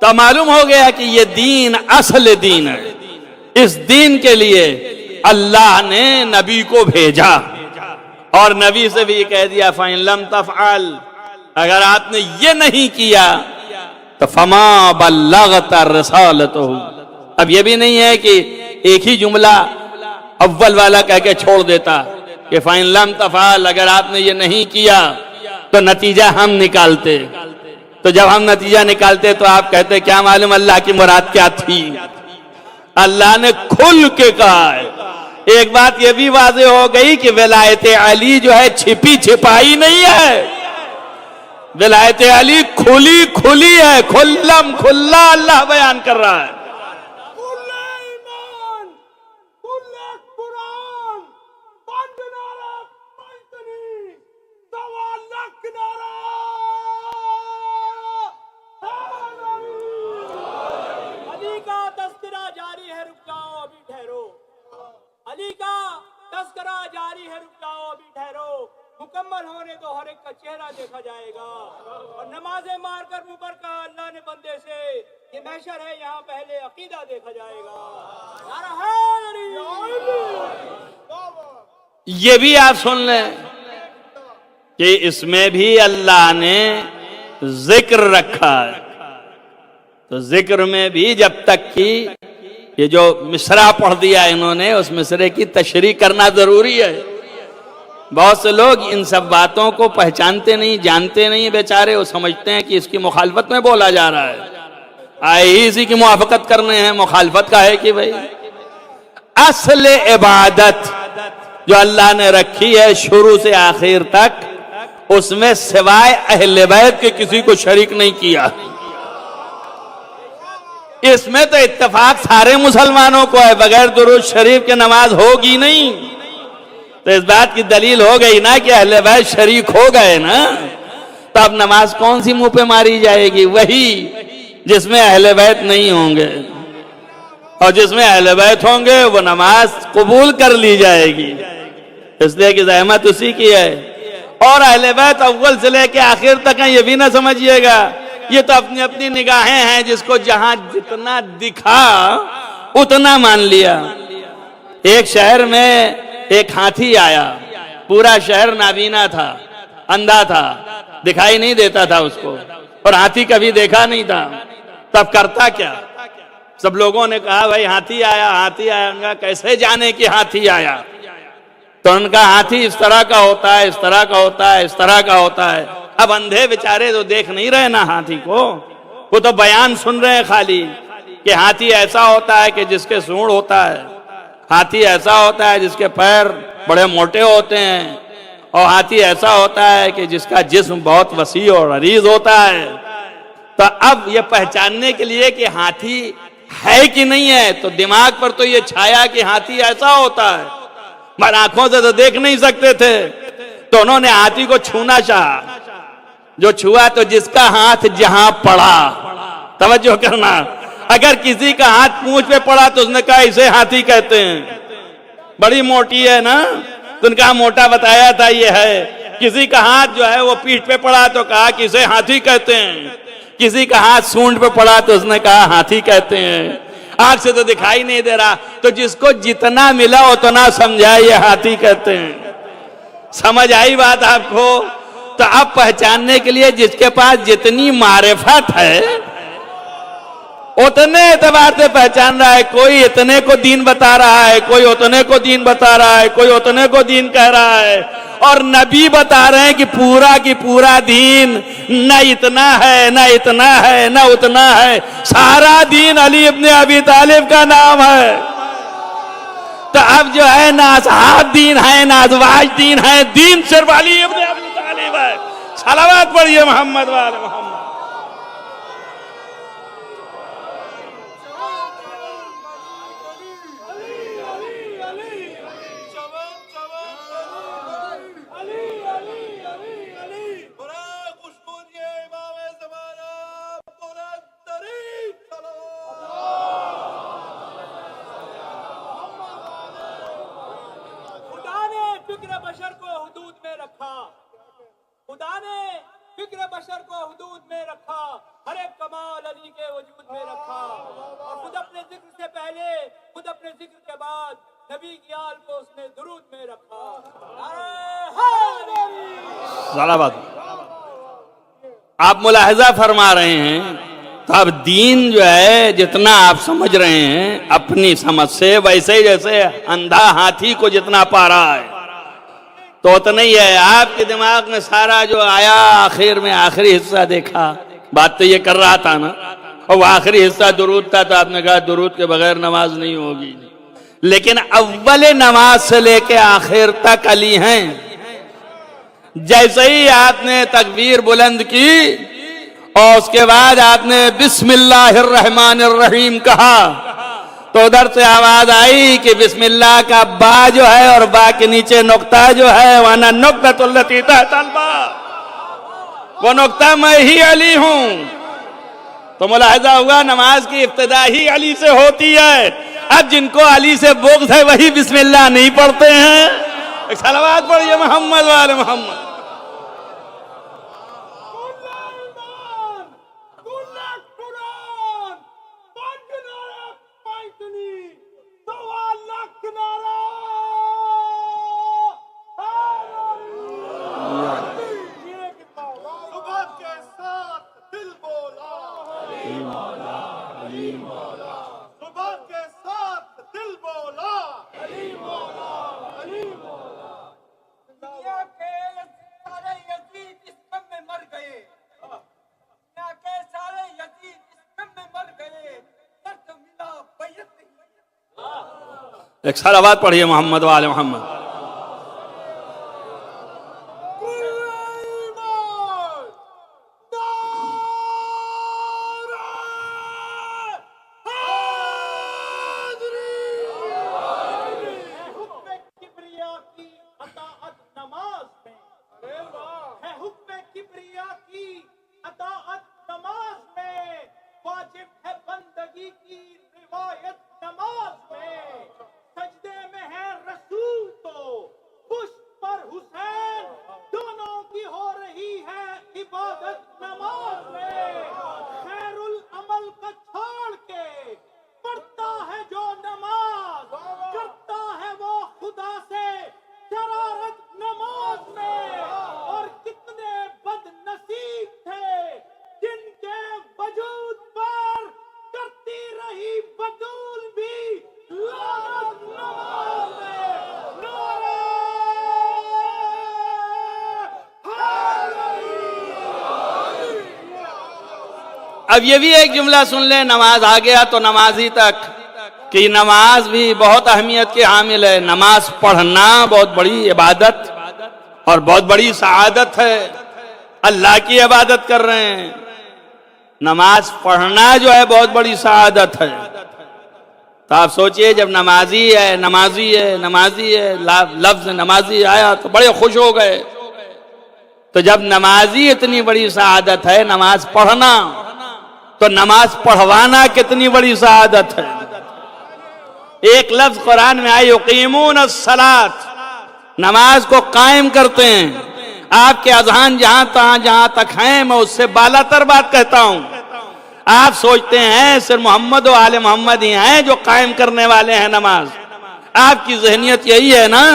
تو معلوم ہو گیا کہ یہ دین اصل دین ہے۔ اس دین کے لیے اللہ نے نبی کو بھیجا، اور نبی سے بھی کہہ دیا فَإِن لَمْ تَفْعَلْ، اگر آپ نے یہ نہیں کیا تو فَمَا بَلَّغْتَ رِسَالَتَهُ۔ اب یہ بھی نہیں ہے کہ ایک ہی جملہ اول والا کہہ کے چھوڑ دیتا کہ فَإِن لَمْ تَفْعَلْ، اگر آپ نے یہ نہیں کیا تو نتیجہ ہم نکالتے۔ تو جب ہم نتیجہ نکالتے تو آپ کہتے کیا معلوم اللہ کی مراد کیا تھی؟ اللہ نے کھل کے کہا ہے۔ ایک بات یہ بھی واضح ہو گئی کہ ولایت علی جو ہے چھپی چھپائی نہیں ہے، ولایت علی کھلی کھلی ہے، کھلم کھلا اللہ بیان کر رہا ہے۔ علی کا تذکرہ جاری ہے، رک جاؤ ابھی ٹھہرو، مکمل ہونے تو ہر ایک کا چہرہ دیکھا جائے گا، اور نمازیں مار کر اوپر کا اللہ نے بندے سے یہ محشر ہے، یہاں پہلے عقیدہ دیکھا جائے گا۔ نعرہ یہ بھی آپ سن لیں کہ اس میں بھی اللہ نے ذکر رکھا ہے، تو ذکر میں بھی جب تک کہ یہ جو مصرع پڑھ دیا انہوں نے، اس مصرع کی تشریح کرنا ضروری ہے۔ بہت سے لوگ ان سب باتوں کو پہچانتے نہیں، جانتے نہیں، بیچارے وہ سمجھتے ہیں کہ اس کی مخالفت میں بولا جا رہا ہے، آئے ہی اسی کی موافقت کرنے ہیں۔ مخالفت کا ہے کہ بھئی اصل عبادت جو اللہ نے رکھی ہے شروع سے آخر تک، اس میں سوائے اہل بیت کے کسی کو شریک نہیں کیا۔ اس میں تو اتفاق سارے مسلمانوں کو ہے، بغیر درود شریف کے نماز ہوگی نہیں. تو اس بات کی دلیل ہو گئی نا کہ اہل بیت شریک ہو گئے نا. تو اب نماز کون سی منہ پہ ماری جائے گی؟ وہی جس میں اہل بیت نہیں ہوں گے، اور جس میں اہل بیت ہوں گے وہ نماز قبول کر لی جائے گی، اس لیے کہ زحمت اسی کی ہے. اور اہل بیت اول سے لے کے آخر تک ہیں، یہ بھی نہ سمجھیے گا یہ تو اپنی اپنی نگاہیں ہیں، جس کو جہاں جتنا دکھا اتنا مان لیا. ایک شہر میں ایک ہاتھی آیا، پورا شہر نابینا تھا، اندھا تھا، دکھائی نہیں دیتا تھا اس کو، اور ہاتھی کبھی دیکھا نہیں تھا. تب کرتا کیا؟ سب لوگوں نے کہا بھائی ہاتھی آیا، ہاتھی آیا. ان کا کیسے جانے کہ ہاتھی آیا؟ تو ان کا ہاتھی اس طرح کا ہوتا ہے، اس طرح کا ہوتا ہے، اس طرح کا ہوتا ہے. اب اندھے بیچارے تو دیکھ نہیں رہے نا ہاتھی کو، وہ تو بیان سن رہے ہیں خالی کہ ہاتھی ایسا ہوتا ہے کہ جس کے سونڈ ہوتا ہے، ہاتھی ایسا ہوتا ہے جس کے پیر بڑے موٹے ہوتے ہیں، اور ہاتھی ایسا ہوتا ہے کہ جس کا جسم بہت وسیع اور عریض ہوتا ہے. تو اب یہ پہچاننے کے لیے کہ ہاتھی ہے کہ نہیں ہے، تو دماغ پر تو یہ چھایا کہ ہاتھی ایسا ہوتا ہے، مگر آنکھوں سے تو دیکھ نہیں سکتے تھے. تو انہوں نے ہاتھی کو چھونا چاہا. جو چھوا تو جس کا ہاتھ جہاں پڑا، توجہ کرنا، اگر کسی کا ہاتھ پونچھ پہ پڑا تو اس نے کہا اسے ہاتھی کہتے ہیں، بڑی موٹی ہے نا، تو ان کا موٹا بتایا تھا یہ ہے. کسی کا ہاتھ جو ہے وہ پیٹھ پہ پڑا تو کہا کہ اسے ہاتھی کہتے ہیں. کسی کا ہاتھ سونڈ پہ پڑا تو اس نے کہا ہاتھی کہتے ہیں. آنکھ سے تو دکھائی نہیں دے رہا، تو جس کو جتنا ملا اتنا سمجھا یہ ہاتھی کہتے ہیں. سمجھ آئی بات آپ کو؟ تو اب پہچاننے کے لیے جس کے پاس جتنی معرفت ہے اتنے اعتبار سے پہچان رہا ہے. کوئی اتنے کو دین بتا رہا ہے، کوئی اتنے کو دین بتا رہا ہے، کوئی اتنے کو دین کہہ رہا ہے. اور نبی بتا رہے ہیں کہ پورا کی پورا دین نہ اتنا ہے، نہ اتنا ہے، نہ اتنا ہے، سارا دین علی ابن ابی طالب کا نام ہے. تو اب جو ہے نہ اصحاب دین ہے، نہ ازواج دین ہے، دین صرف علی ابن ابی طالب ہے. صلوات پڑھیے محمد والے محمد. فکر بشر کو حدود میں رکھا، خدا نے فکر بشر کو حدود میں رکھا، ہر ایک کمال علی کے وجود میں رکھا، اور خود اپنے ذکر سے پہلے، خود اپنے ذکر کے بعد نبی کی آل کو اس نے درود میں رکھا. صلوات. آپ ملاحظہ فرما رہے ہیں، تو اب دین جو ہے جتنا آپ سمجھ رہے ہیں اپنی سمجھ سے، ویسے جیسے اندھا ہاتھی کو جتنا پا رہا ہے تو اتنا ہی ہے. آپ کے دماغ میں سارا جو آیا آخر میں آخری حصہ دیکھا، بات تو یہ کر رہا تھا نا، اور وہ آخری حصہ درود تھا، تو آپ نے کہا درود کے بغیر نماز نہیں ہوگی. لیکن اول نماز سے لے کے آخر تک علی ہیں. جیسے ہی آپ نے تکبیر بلند کی اور اس کے بعد آپ نے بسم اللہ الرحمن الرحیم کہا، تو ادھر سے آواز آئی کہ بسم اللہ کا با جو ہے اور با کے نیچے نقطہ جو ہے وَأَنَا النُّقْطَةُ الَّتِي تَحْتَ الْبَاءِ، وہ نقطہ میں ہی علی ہوں. تو ملاحظہ ہوا نماز کی ابتدا ہی علی سے ہوتی ہے. اب جن کو علی سے بغض ہے وہی بسم اللہ نہیں پڑھتے ہیں. ایک صلوات پڑھیے محمد والے محمد. ایک صلوات پڑھیے محمد والے محمد. اب یہ بھی ایک جملہ سن لیں، نماز آ گیا تو نمازی تک، کہ نماز بھی بہت اہمیت کے حامل ہے. نماز پڑھنا بہت بڑی عبادت اور بہت بڑی سعادت ہے. اللہ کی عبادت کر رہے ہیں، نماز پڑھنا جو ہے بہت بڑی سعادت ہے. تو آپ سوچئے جب نمازی ہے لفظ نمازی آیا تو بڑے خوش ہو گئے. تو جب نمازی اتنی بڑی سعادت ہے نماز پڑھنا، تو نماز پڑھوانا کتنی بڑی سعادت ہے. ایک لفظ قرآن میں آئی یقیمون الصلاۃ، نماز کو قائم کرتے ہیں. آپ کے اذہان جہاں تک ہیں میں اس سے بالا تر بات کہتا ہوں. آپ سوچتے ہیں صرف محمد و آل محمد ہی ہیں جو قائم کرنے والے ہیں نماز. آپ کی ذہنیت یہی ہے نا،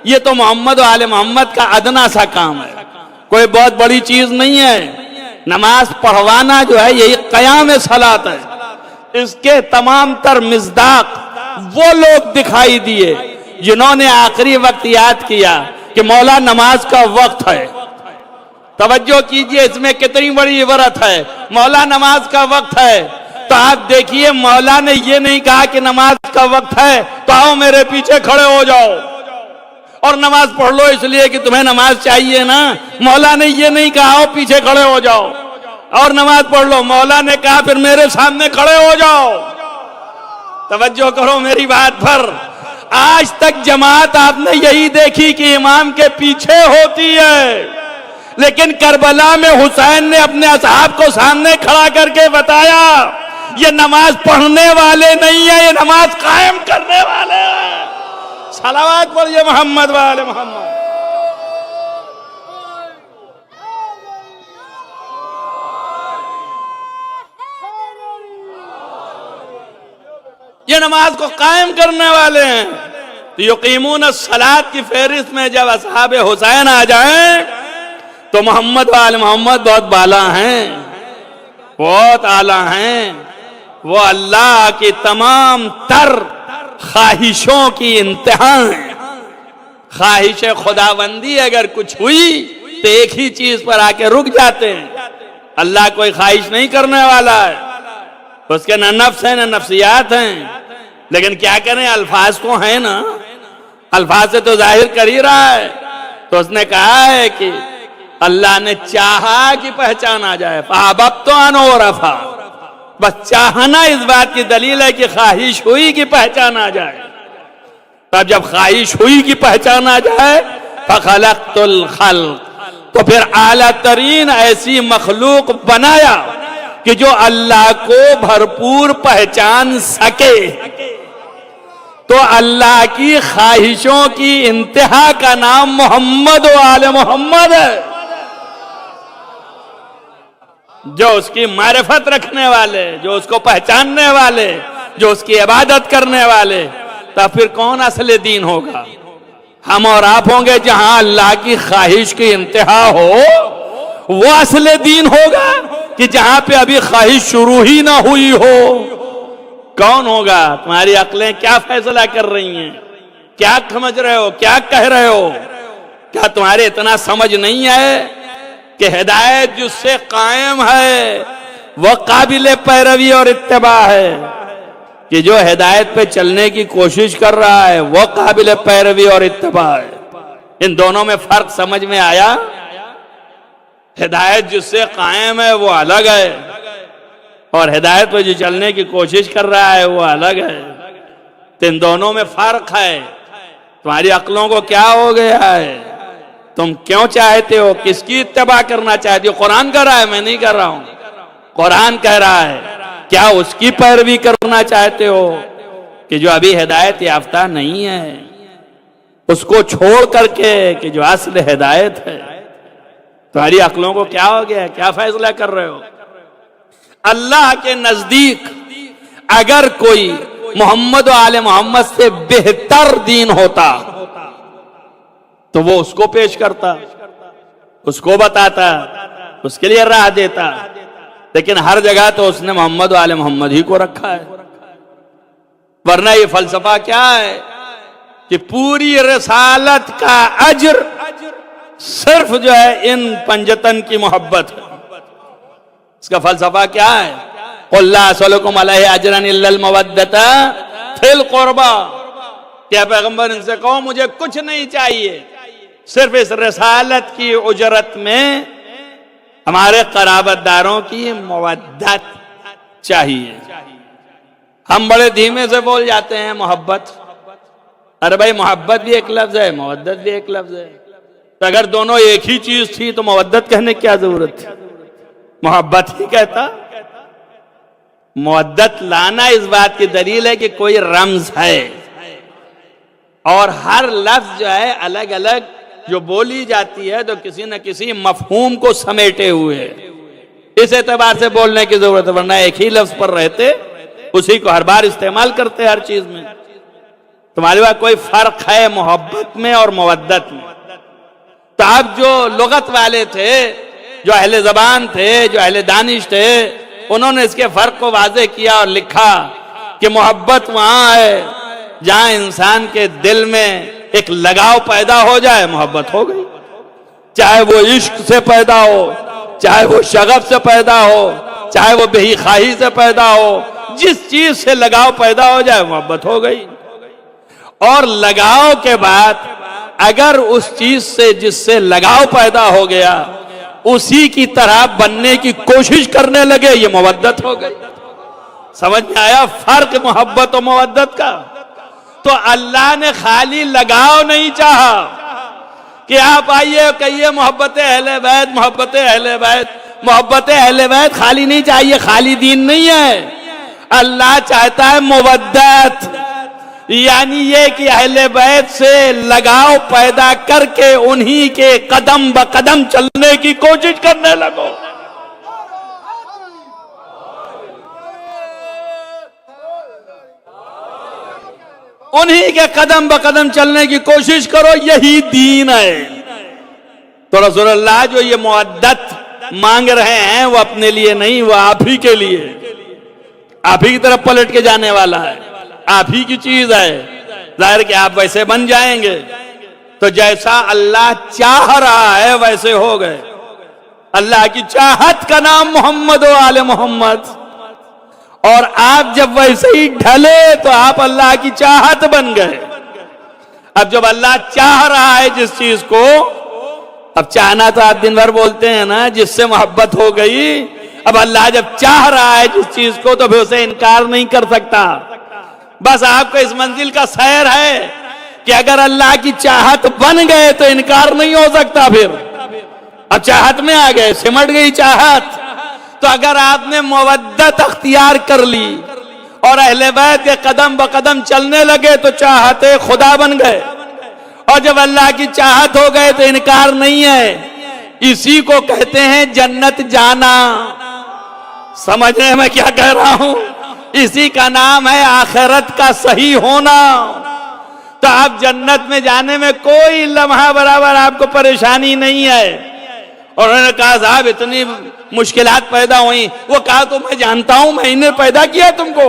یہ تو محمد و آل محمد کا ادنا سا کام ہے، کوئی بہت بڑی چیز نہیں ہے. نماز پڑھوانا جو ہے یہی قیام صلاۃ ہے. اس کے تمام تر مصداق وہ لوگ دکھائی دیے جنہوں نے آخری وقت یاد کیا کہ مولا نماز کا وقت ہے. توجہ کیجئے، اس میں کتنی بڑی عبرت ہے. مولا نماز کا وقت ہے، تو آپ دیکھیے مولا نے یہ نہیں کہا کہ نماز کا وقت ہے تو آؤ میرے پیچھے کھڑے ہو جاؤ اور نماز پڑھ لو اس لیے کہ تمہیں نماز چاہیے نا. مولا نے یہ نہیں کہا آؤ پیچھے کھڑے ہو جاؤ اور نماز پڑھ لو. مولا نے کہا پھر میرے سامنے کھڑے ہو جاؤ. توجہ کرو میری بات پر. آج تک جماعت آپ نے یہی دیکھی کہ امام کے پیچھے ہوتی ہے، لیکن کربلا میں حسین نے اپنے اصحاب کو سامنے کھڑا کر کے بتایا یہ نماز پڑھنے والے نہیں ہیں، یہ نماز قائم کرنے والے ہیں. صلوات پڑھیے محمد و آل محمد. یہ نماز کو قائم کرنے والے ہیں. تو یقیمون الصلاۃ کی فہرست میں جب اصحاب حسین آ جائیں تو محمد و آل محمد بہت بالا ہیں، بہت اعلیٰ ہیں. وہ اللہ کی تمام تر خواہشوں کی انتہا ہیں. خواہش خداوندی اگر کچھ ہوئی تو ایک ہی چیز پر آ کے رک جاتے ہیں. اللہ کوئی خواہش نہیں کرنے والا ہے، اس کے نہ نفس ہیں نہ نفسیات ہیں. لیکن کیا کریں، الفاظ تو ہیں نا، الفاظ سے تو ظاہر کر ہی رہا ہے. تو اس نے کہا ہے کہ اللہ نے چاہا کہ پہچان آ جائے. فَأَحْبَبْتُ أَنْ أُعْرَفَ، بس چاہنا اس بات کی دلیل ہے کہ خواہش ہوئی کہ پہچان آ جائے. تب جب خواہش ہوئی کہ پہچان آ جائے فَخَلَقْتُ الْخَلْقَ، تو پھر اعلیٰ ترین ایسی مخلوق بنایا کہ جو اللہ کو بھرپور پہچان سکے. تو اللہ کی خواہشوں کی انتہا کا نام محمد و آل محمد ہے. جو اس کی معرفت رکھنے والے، جو اس کو پہچاننے والے، جو اس کی عبادت کرنے والے. تو پھر کون اصل دین ہوگا؟ ہم اور آپ ہوں گے جہاں اللہ کی خواہش کی انتہا ہو وہ اصل دین ہوگا، کہ جہاں پہ ابھی خواہش شروع ہی نہ ہوئی ہو. کون ہوگا؟ تمہاری عقلیں کیا فیصلہ کر رہی ہیں؟ کیا سمجھ رہے ہو؟ کیا کہہ رہے ہو؟ کیا تمہارے اتنا سمجھ نہیں ہے کہ ہدایت جس سے قائم ہے وہ قابل پیروی اور اتباع ہے، کہ جو ہدایت پہ چلنے کی کوشش کر رہا ہے وہ قابل پیروی اور اتباع ہے. ان دونوں میں فرق سمجھ میں آیا؟ ہدایت جس سے قائم ہے وہ الگ ہے، اور ہدایت پہ جو چلنے کی کوشش کر رہا ہے وہ الگ ہے. تو ان دونوں میں فرق ہے. تمہاری عقلوں کو کیا ہو گیا ہے؟ تم کیوں چاہتے ہو؟ کس کی اتباع کرنا چاہتے ہو؟ قرآن کہہ رہا ہے، میں نہیں کر رہا ہوں. قرآن کہہ رہا ہے. کیا اس کی پیروی کرنا چاہتے ہو کہ جو ابھی ہدایت یافتہ نہیں ہے، اس کو چھوڑ کر کے کہ جو اصل ہدایت ہے؟ تمہاری عقلوں کو کیا ہو گیا؟ کیا فیصلہ کر رہے ہو؟ اللہ کے نزدیک اگر کوئی محمد و آل محمد سے بہتر دین ہوتا تو وہ اس کو پیش کرتا، اس کو بتاتا، اس کے لیے راہ دیتا. لیکن ہر جگہ تو اس نے محمد و آل محمد ہی کو رکھا ہے. ورنہ یہ فلسفہ کیا ہے کہ پوری رسالت کا اجر صرف جو ہے ان پنجتن کی محبت ہے. اس کا فلسفہ کیا ہے؟ قُلْ لَا أَسْأَلُكُمْ عَلَيْهِ أَجْرًا إِلَّا الْمَوَدَّةَ فِي الْقُرْبَى، کیا پیغمبر ان سے کہو مجھے کچھ نہیں چاہیے، صرف اس رسالت کی اجرت میں ہمارے قرابت داروں کی مودت چاہیے۔ ہم بڑے دھیمے سے بول جاتے ہیں محبت، ارے بھائی محبت بھی ایک لفظ ہے، مودت بھی ایک لفظ ہے، تو اگر دونوں ایک ہی چیز تھی تو مودت کہنے کی کیا ضرورت تھی؟ محبت ہی کہتا۔ مودت لانا اس بات کی دلیل ہے کہ کوئی رمز ہے، اور ہر لفظ جو ہے الگ الگ جو بولی جاتی ہے تو کسی نہ کسی مفہوم کو سمیٹے ہوئے، اس اعتبار سے بولنے کی ضرورت ہے، ورنہ ایک ہی لفظ پر رہتے اسی کو ہر بار استعمال کرتے ہر چیز میں۔ تمہارے پاس کوئی فرق ہے محبت میں اور مودت میں؟ تو اب جو لغت والے تھے، جو اہل زبان تھے، جو اہل دانش تھے، انہوں نے اس کے فرق کو واضح کیا اور لکھا کہ محبت وہاں ہے جہاں انسان کے دل میں ایک لگاؤ پیدا ہو جائے، محبت ہو گئی، چاہے وہ عشق سے پیدا ہو، چاہے وہ شغف سے پیدا ہو، چاہے وہ بے خواہی سے پیدا ہو، جس چیز سے لگاؤ پیدا ہو جائے محبت ہو گئی۔ اور لگاؤ کے بعد اگر اس چیز سے جس سے لگاؤ پیدا ہو گیا اسی کی طرح بننے کی کوشش کرنے لگے، یہ مودت ہو گئی۔ سمجھ میں آیا فرق محبت و مودت کا؟ تو اللہ نے خالی لگاؤ نہیں چاہا کہ آپ آئیے کہیے محبت اہل بیت، محبت اہل بیت، محبت اہل بیت خالی نہیں چاہیے، خالی دین نہیں ہے، اللہ چاہتا ہے مودت، یعنی یہ کہ اہل بیت سے لگاؤ پیدا کر کے انہی کے قدم بقدم چلنے کی کوشش کرنے لگو۔ انہی کے قدم بقدم چلنے کی کوشش کرو، یہی دین ہے۔ تو رسول اللہ جو یہ مودت مانگ رہے ہیں وہ اپنے لیے نہیں، وہ آپ ہی کے لیے، آپ ہی کی طرف پلٹ کے جانے والا ہے، آپ ہی کی چیز ہے۔ ظاہر کہ آپ ویسے بن جائیں گے تو جیسا اللہ چاہ رہا ہے ویسے ہو گئے۔ اللہ کی چاہت کا نام محمد و آل محمد، اور آپ جب ویسے ہی ڈھلے تو آپ اللہ کی چاہت بن گئے۔ اب جب اللہ چاہ رہا ہے جس چیز کو، اب چاہنا تو آپ دن بھر بولتے ہیں نا، جس سے محبت ہو گئی، اب اللہ جب چاہ رہا ہے جس چیز کو تو پھر اسے انکار نہیں کر سکتا۔ بس آپ کو اس منزل کا سیر ہے کہ اگر اللہ کی چاہت بن گئے تو انکار نہیں ہو سکتا۔ پھر اب چاہت میں آ گئے، سمٹ گئی چاہت، تو اگر آپ نے مودت اختیار کر لی اور اہل بیت کے قدم بقدم چلنے لگے تو چاہتے خدا بن گئے، اور جب اللہ کی چاہت ہو گئے تو انکار نہیں ہے۔ اسی کو کہتے ہیں جنت جانا۔ سمجھ رہے ہیں میں کیا کہہ رہا ہوں؟ اسی کا نام ہے آخرت کا صحیح ہونا۔ تو آپ جنت میں جانے میں کوئی لمحہ برابر آپ کو پریشانی نہیں ہے۔ اور انہوں نے کہا صاحب اتنی مشکلات پیدا ہوئی، وہ کہا تو میں جانتا ہوں، میں نے پیدا کیا تم کو،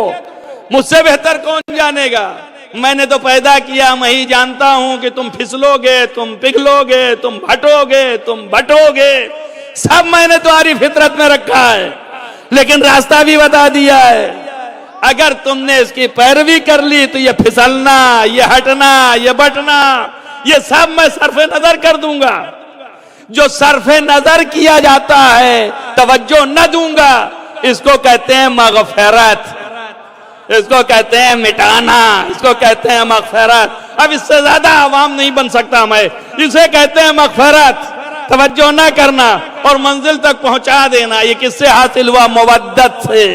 مجھ سے بہتر کون جانے گا؟ میں نے تو پیدا کیا، میں ہی جانتا ہوں کہ تم پھسلو گے، تم پگھلو گے، تم بھٹو گے، تم بھٹو گے، سب میں نے تمہاری فطرت میں رکھا ہے، لیکن راستہ بھی بتا دیا ہے۔ اگر تم نے اس کی پیروی کر لی تو یہ پھسلنا، یہ ہٹنا، یہ بٹنا، یہ سب میں صرف نظر کر دوں گا۔ جو صرف نظر کیا جاتا ہے، توجہ نہ دوں گا، اس کو کہتے ہیں مغفرت، اس کو کہتے ہیں مٹانا، اس کو کہتے ہیں مغفرت۔ اب اس سے زیادہ عوام نہیں بن سکتا میں، اسے کہتے ہیں مغفرت، توجہ نہ کرنا اور منزل تک پہنچا دینا۔ یہ کس سے حاصل ہوا؟ مودت سے۔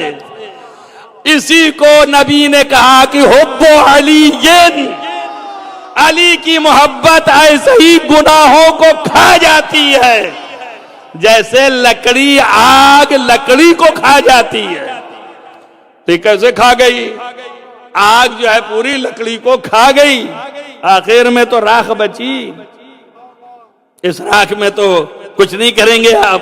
اسی کو نبی نے کہا کہ حب علی، علی کی محبت ایسے ہی گناہوں کو کھا جاتی ہے جیسے لکڑی آگ لکڑی کو کھا جاتی ہے۔ تو کیسے کھا گئی؟ آگ جو ہے پوری لکڑی کو کھا گئی، آخر میں تو راکھ بچی۔ اس راکھ میں تو کچھ نہیں کریں گے آپ۔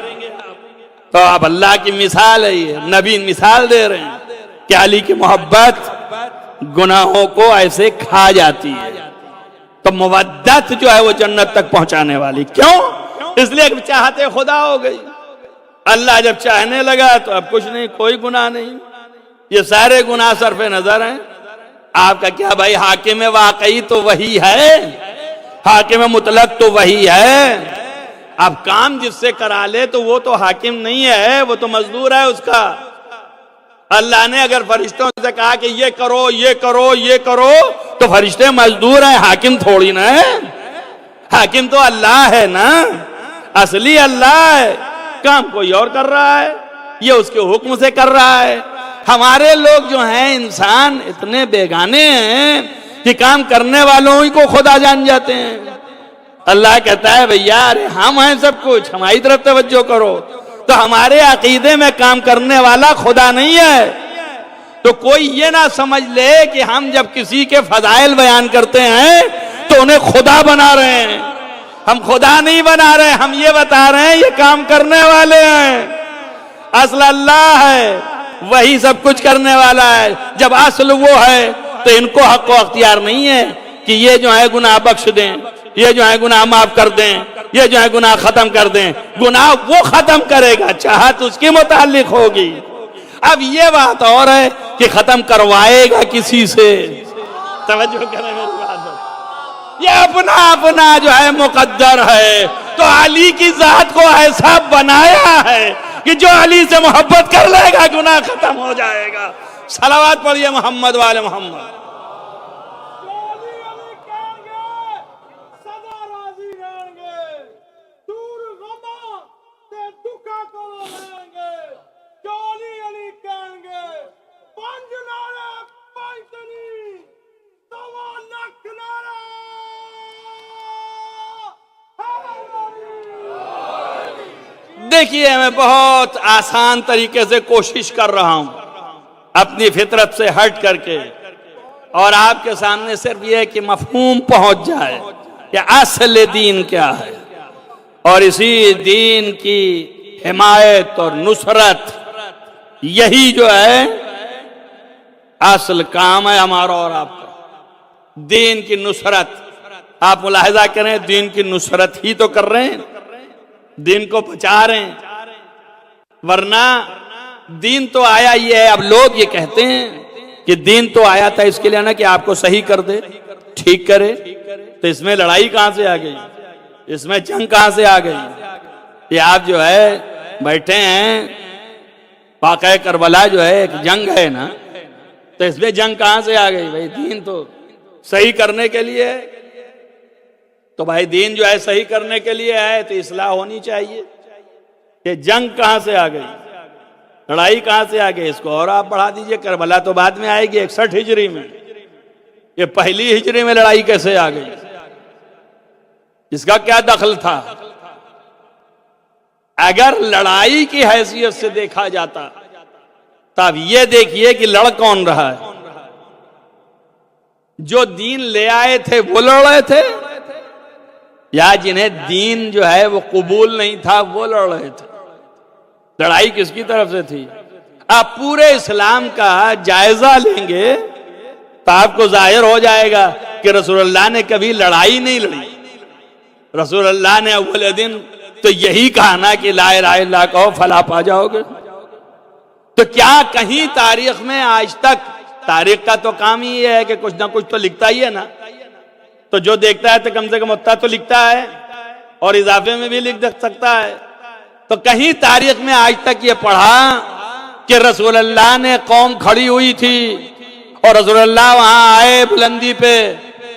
تو اب اللہ کی مثال ہے، یہ نبی مثال دے رہے ہیں کہ علی کی محبت گناہوں کو ایسے کھا جاتی ہے۔ تو مودت جو ہے وہ جنت تک پہنچانے والی۔ کیوں؟ اس لیے کہ چاہتے خدا ہو گئی۔ اللہ جب چاہنے لگا تو اب کچھ نہیں، کوئی گناہ نہیں، یہ سارے گناہ صرف نظر ہیں۔ آپ کا کیا بھائی، حاکم واقعی تو وہی ہے، حاکم مطلق تو وہی ہے، اب کام جس سے کرا لے تو وہ تو حاکم نہیں ہے، وہ تو مزدور ہے اس کا۔ اللہ نے اگر فرشتوں سے کہا کہ یہ کرو یہ کرو یہ کرو تو فرشتے مزدور ہیں، حاکم تھوڑی نہ ہے، حاکم تو اللہ ہے نا، اصلی اللہ ہے، کام کوئی اور کر رہا ہے، یہ اس کے حکم سے کر رہا ہے۔ ہمارے لوگ جو ہیں انسان اتنے بیگانے ہیں کہ کام کرنے والوں ہی کو خدا جان جاتے ہیں۔ اللہ کہتا ہے بھیا ارے ہم ہیں سب کچھ، ہماری طرف توجہ کرو، تو ہمارے عقیدے میں کام کرنے والا خدا نہیں ہے۔ تو کوئی یہ نہ سمجھ لے کہ ہم جب کسی کے فضائل بیان کرتے ہیں تو انہیں خدا بنا رہے ہیں، ہم خدا نہیں بنا رہے، ہم یہ بتا رہے ہیں یہ کام کرنے والے ہیں، اصل اللہ ہے، وہی سب کچھ کرنے والا ہے۔ جب اصل وہ ہے تو ان کو حق و اختیار نہیں ہے کہ یہ جو ہے گناہ بخش دیں، یہ جو ہے گناہ معاف کر دیں، یہ جو ہے گناہ ختم کر دیں۔ گناہ وہ ختم کرے گا، چاہت اس کے متعلق ہوگی۔ اب یہ بات اور ہے کہ ختم کروائے گا کسی سے، توجہ کریں میری بات پر، یہ اپنا اپنا جو ہے مقدر ہے۔ تو علی کی ذات کو ایسا بنایا ہے کہ جو علی سے محبت کر لے گا گناہ ختم ہو جائے گا۔ صلوات پڑھیے محمد والے محمد۔ دیکھیے میں بہت آسان طریقے سے کوشش کر رہا ہوں اپنی فطرت سے ہٹ کر کے، اور آپ کے سامنے صرف یہ کہ مفہوم پہنچ جائے کہ اصل دین کیا ہے، اور اسی دین کی حمایت اور نصرت یہی جو ہے اصل کام ہے ہمارا اور آپ کا۔ دین کی نصرت، آپ ملاحظہ کریں دین کی نصرت ہی تو کر رہے ہیں، دین کو بچا رہے ہیں، ورنہ دین تو آیا یہ ہے۔ اب لوگ یہ کہتے ہیں کہ دین تو آیا تھا اس کے لیے نا کہ آپ کو صحیح کر دے، ٹھیک کرے، تو اس میں لڑائی کہاں سے آ گئی، اس میں جنگ کہاں سے آ گئی؟ یہ آپ جو ہے بیٹھے ہیں، واقعہ کربلا جو ہے ایک جنگ ہے نا، تو اس میں جنگ کہاں سے آ گئی؟ بھائی دین تو صحیح کرنے کے لیے ہے، تو بھائی دین جو ہے صحیح کرنے کے لیے ہے تو اصلاح ہونی چاہیے، کہ جنگ کہاں سے آ گئی، لڑائی کہاں سے آ گئی؟ اس کو اور آپ بڑھا دیجئے، کربلا تو بعد میں آئے گی 61 ہجری میں، یہ پہلی ہجری میں لڑائی کیسے آ گئی؟ اس کا کیا دخل تھا؟ اگر لڑائی کی حیثیت سے دیکھا جاتا تو اب یہ دیکھیے کہ لڑ کون رہا ہے؟ جو دین لے آئے تھے وہ لڑ رہے تھے، یا جنہیں دین جو ہے وہ قبول نہیں تھا وہ لڑ رہے تھے؟ لڑائی کس کی طرف سے تھی؟ آپ پورے اسلام کا جائزہ لیں گے تو آپ کو ظاہر ہو جائے گا کہ رسول اللہ نے کبھی لڑائی نہیں لڑی۔ رسول اللہ نے اول دن تو یہی کہا نا کہ لا الہ الا اللہ کہو فلاح پا جاؤ گے۔ تو کیا کہیں تاریخ میں آج تک، تاریخ کا تو کام ہی ہے کہ کچھ نہ کچھ تو لکھتا ہی ہے نا، تو جو دیکھتا ہے تو کم سے کم اتنا تو لکھتا ہے، اور اضافے میں بھی لکھ سکتا ہے۔ تو کہیں تاریخ میں آج تک یہ پڑھا کہ رسول اللہ نے قوم کھڑی ہوئی تھی اور رسول اللہ وہاں آئے بلندی پہ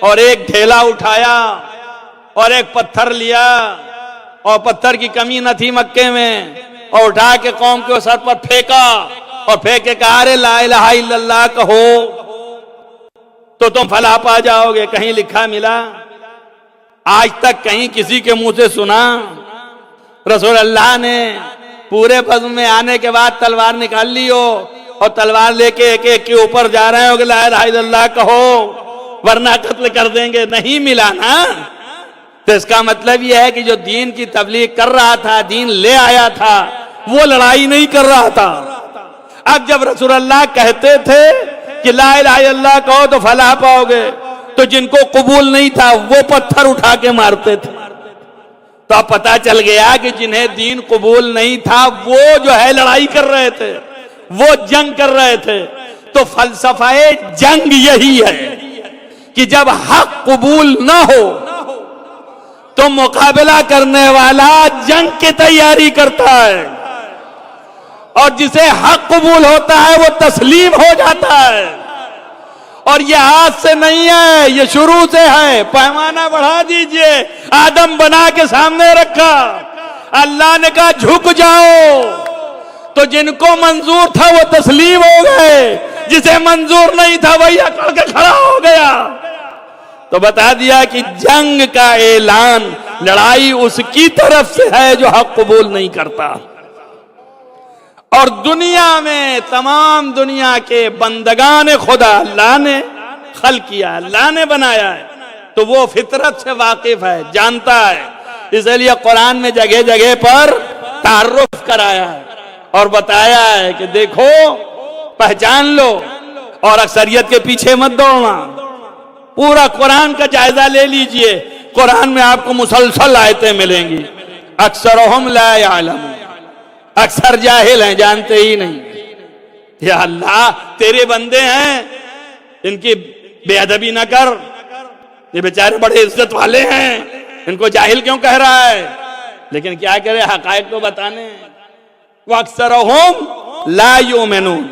اور ایک ڈھیلا اٹھایا اور ایک پتھر لیا، اور پتھر کی کمی نہ تھی مکے میں، اور اٹھا کے قوم کے سر پر پھینکا اور پھینک کے کہا ارے لا الہ الا اللہ کہو تو تم فلاح پا جاؤ گے؟ کہیں لکھا ملا؟ آج تک کہیں کسی کے منہ سے سنا؟ رسول اللہ نے پورے بزم میں آنے کے بعد تلوار نکال لی ہو اور تلوار لے کے ایک ایک کے اوپر جا رہے ہو کہ لا الہ الا اللہ کہو ورنہ قتل کر دیں گے؟ نہیں ملا نا۔ تو اس کا مطلب یہ ہے کہ جو دین کی تبلیغ کر رہا تھا، دین لے آیا تھا، وہ لڑائی نہیں کر رہا تھا۔ اب جب رسول اللہ کہتے تھے کہ لا الہ الا اللہ کہو تو فلاح پاؤ گے، تو جن کو قبول نہیں تھا وہ پتھر اٹھا کے مارتے تھے۔ تو اب پتا چل گیا کہ جنہیں دین قبول نہیں تھا وہ جو ہے لڑائی کر رہے تھے، وہ جنگ کر رہے تھے۔ تو فلسفہ جنگ یہی ہے کہ جب حق قبول نہ ہو تو مقابلہ کرنے والا جنگ کی تیاری کرتا ہے، اور جسے حق قبول ہوتا ہے وہ تسلیم ہو جاتا ہے۔ اور یہ آج سے نہیں ہے، یہ شروع سے ہے۔ پیمانہ بڑھا دیجئے، آدم بنا کے سامنے رکھا، اللہ نے کہا جھک جاؤ، تو جن کو منظور تھا وہ تسلیم ہو گئے، جسے منظور نہیں تھا وہی اکڑ کے کھڑا ہو گیا۔ تو بتا دیا کہ جنگ کا اعلان، لڑائی اس کی طرف سے ہے جو حق قبول نہیں کرتا۔ اور دنیا میں تمام دنیا کے بندگان خدا اللہ نے خلق کیا، اللہ نے بنایا ہے، تو وہ فطرت سے واقف ہے، جانتا ہے۔ اس لیے قرآن میں جگہ جگہ پر تعارف کرایا ہے اور بتایا ہے کہ دیکھو، پہچان لو اور اکثریت کے پیچھے مت دوڑنا۔ پورا قرآن کا جائزہ لے لیجئے، قرآن میں آپ کو مسلسل آیتیں ملیں گی۔ اکثرہم لا یعلمون، اکثر جاہل ہیں، جانتے ہی نہیں۔ یا اللہ تیرے بندے ہیں، ان کی بے ادبی نہ کر، یہ بیچارے بڑے عزت والے ہیں، ان کو جاہل کیوں کہہ رہا ہے؟ لیکن کیا کرے، حقائق تو بتانے۔ وَأَكْثَرُهُمْ لَا يُؤْمِنُونَ،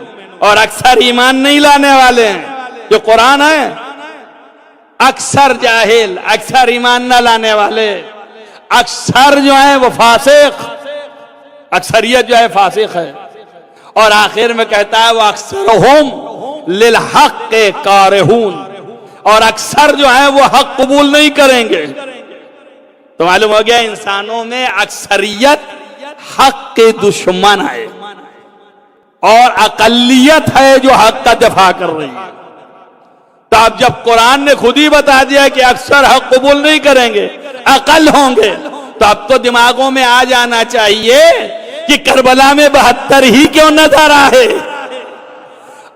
اور اکثر ایمان نہیں لانے والے ہیں۔ جو قرآن ہے، اکثر جاہل، اکثر ایمان نہ لانے والے، اکثر جو ہیں وہ فاسق، اکثریت جو ہے فاسق ہے۔ اور آخر میں کہتا ہے وہ اکثرہم للحق کارہون، اور اکثر جو ہے وہ حق قبول نہیں کریں گے۔ تو معلوم ہو گیا انسانوں میں اکثریت حق کے دشمن ہے، اور اقلیت ہے جو حق کا دفاع کر رہی ہے۔ تو اب جب قرآن نے خود ہی بتا دیا کہ اکثر حق قبول نہیں کریں گے، اقل ہوں گے، تو اب تو دماغوں میں آ جانا چاہیے کہ کربلا میں 72 ہی کیوں نظر آئے۔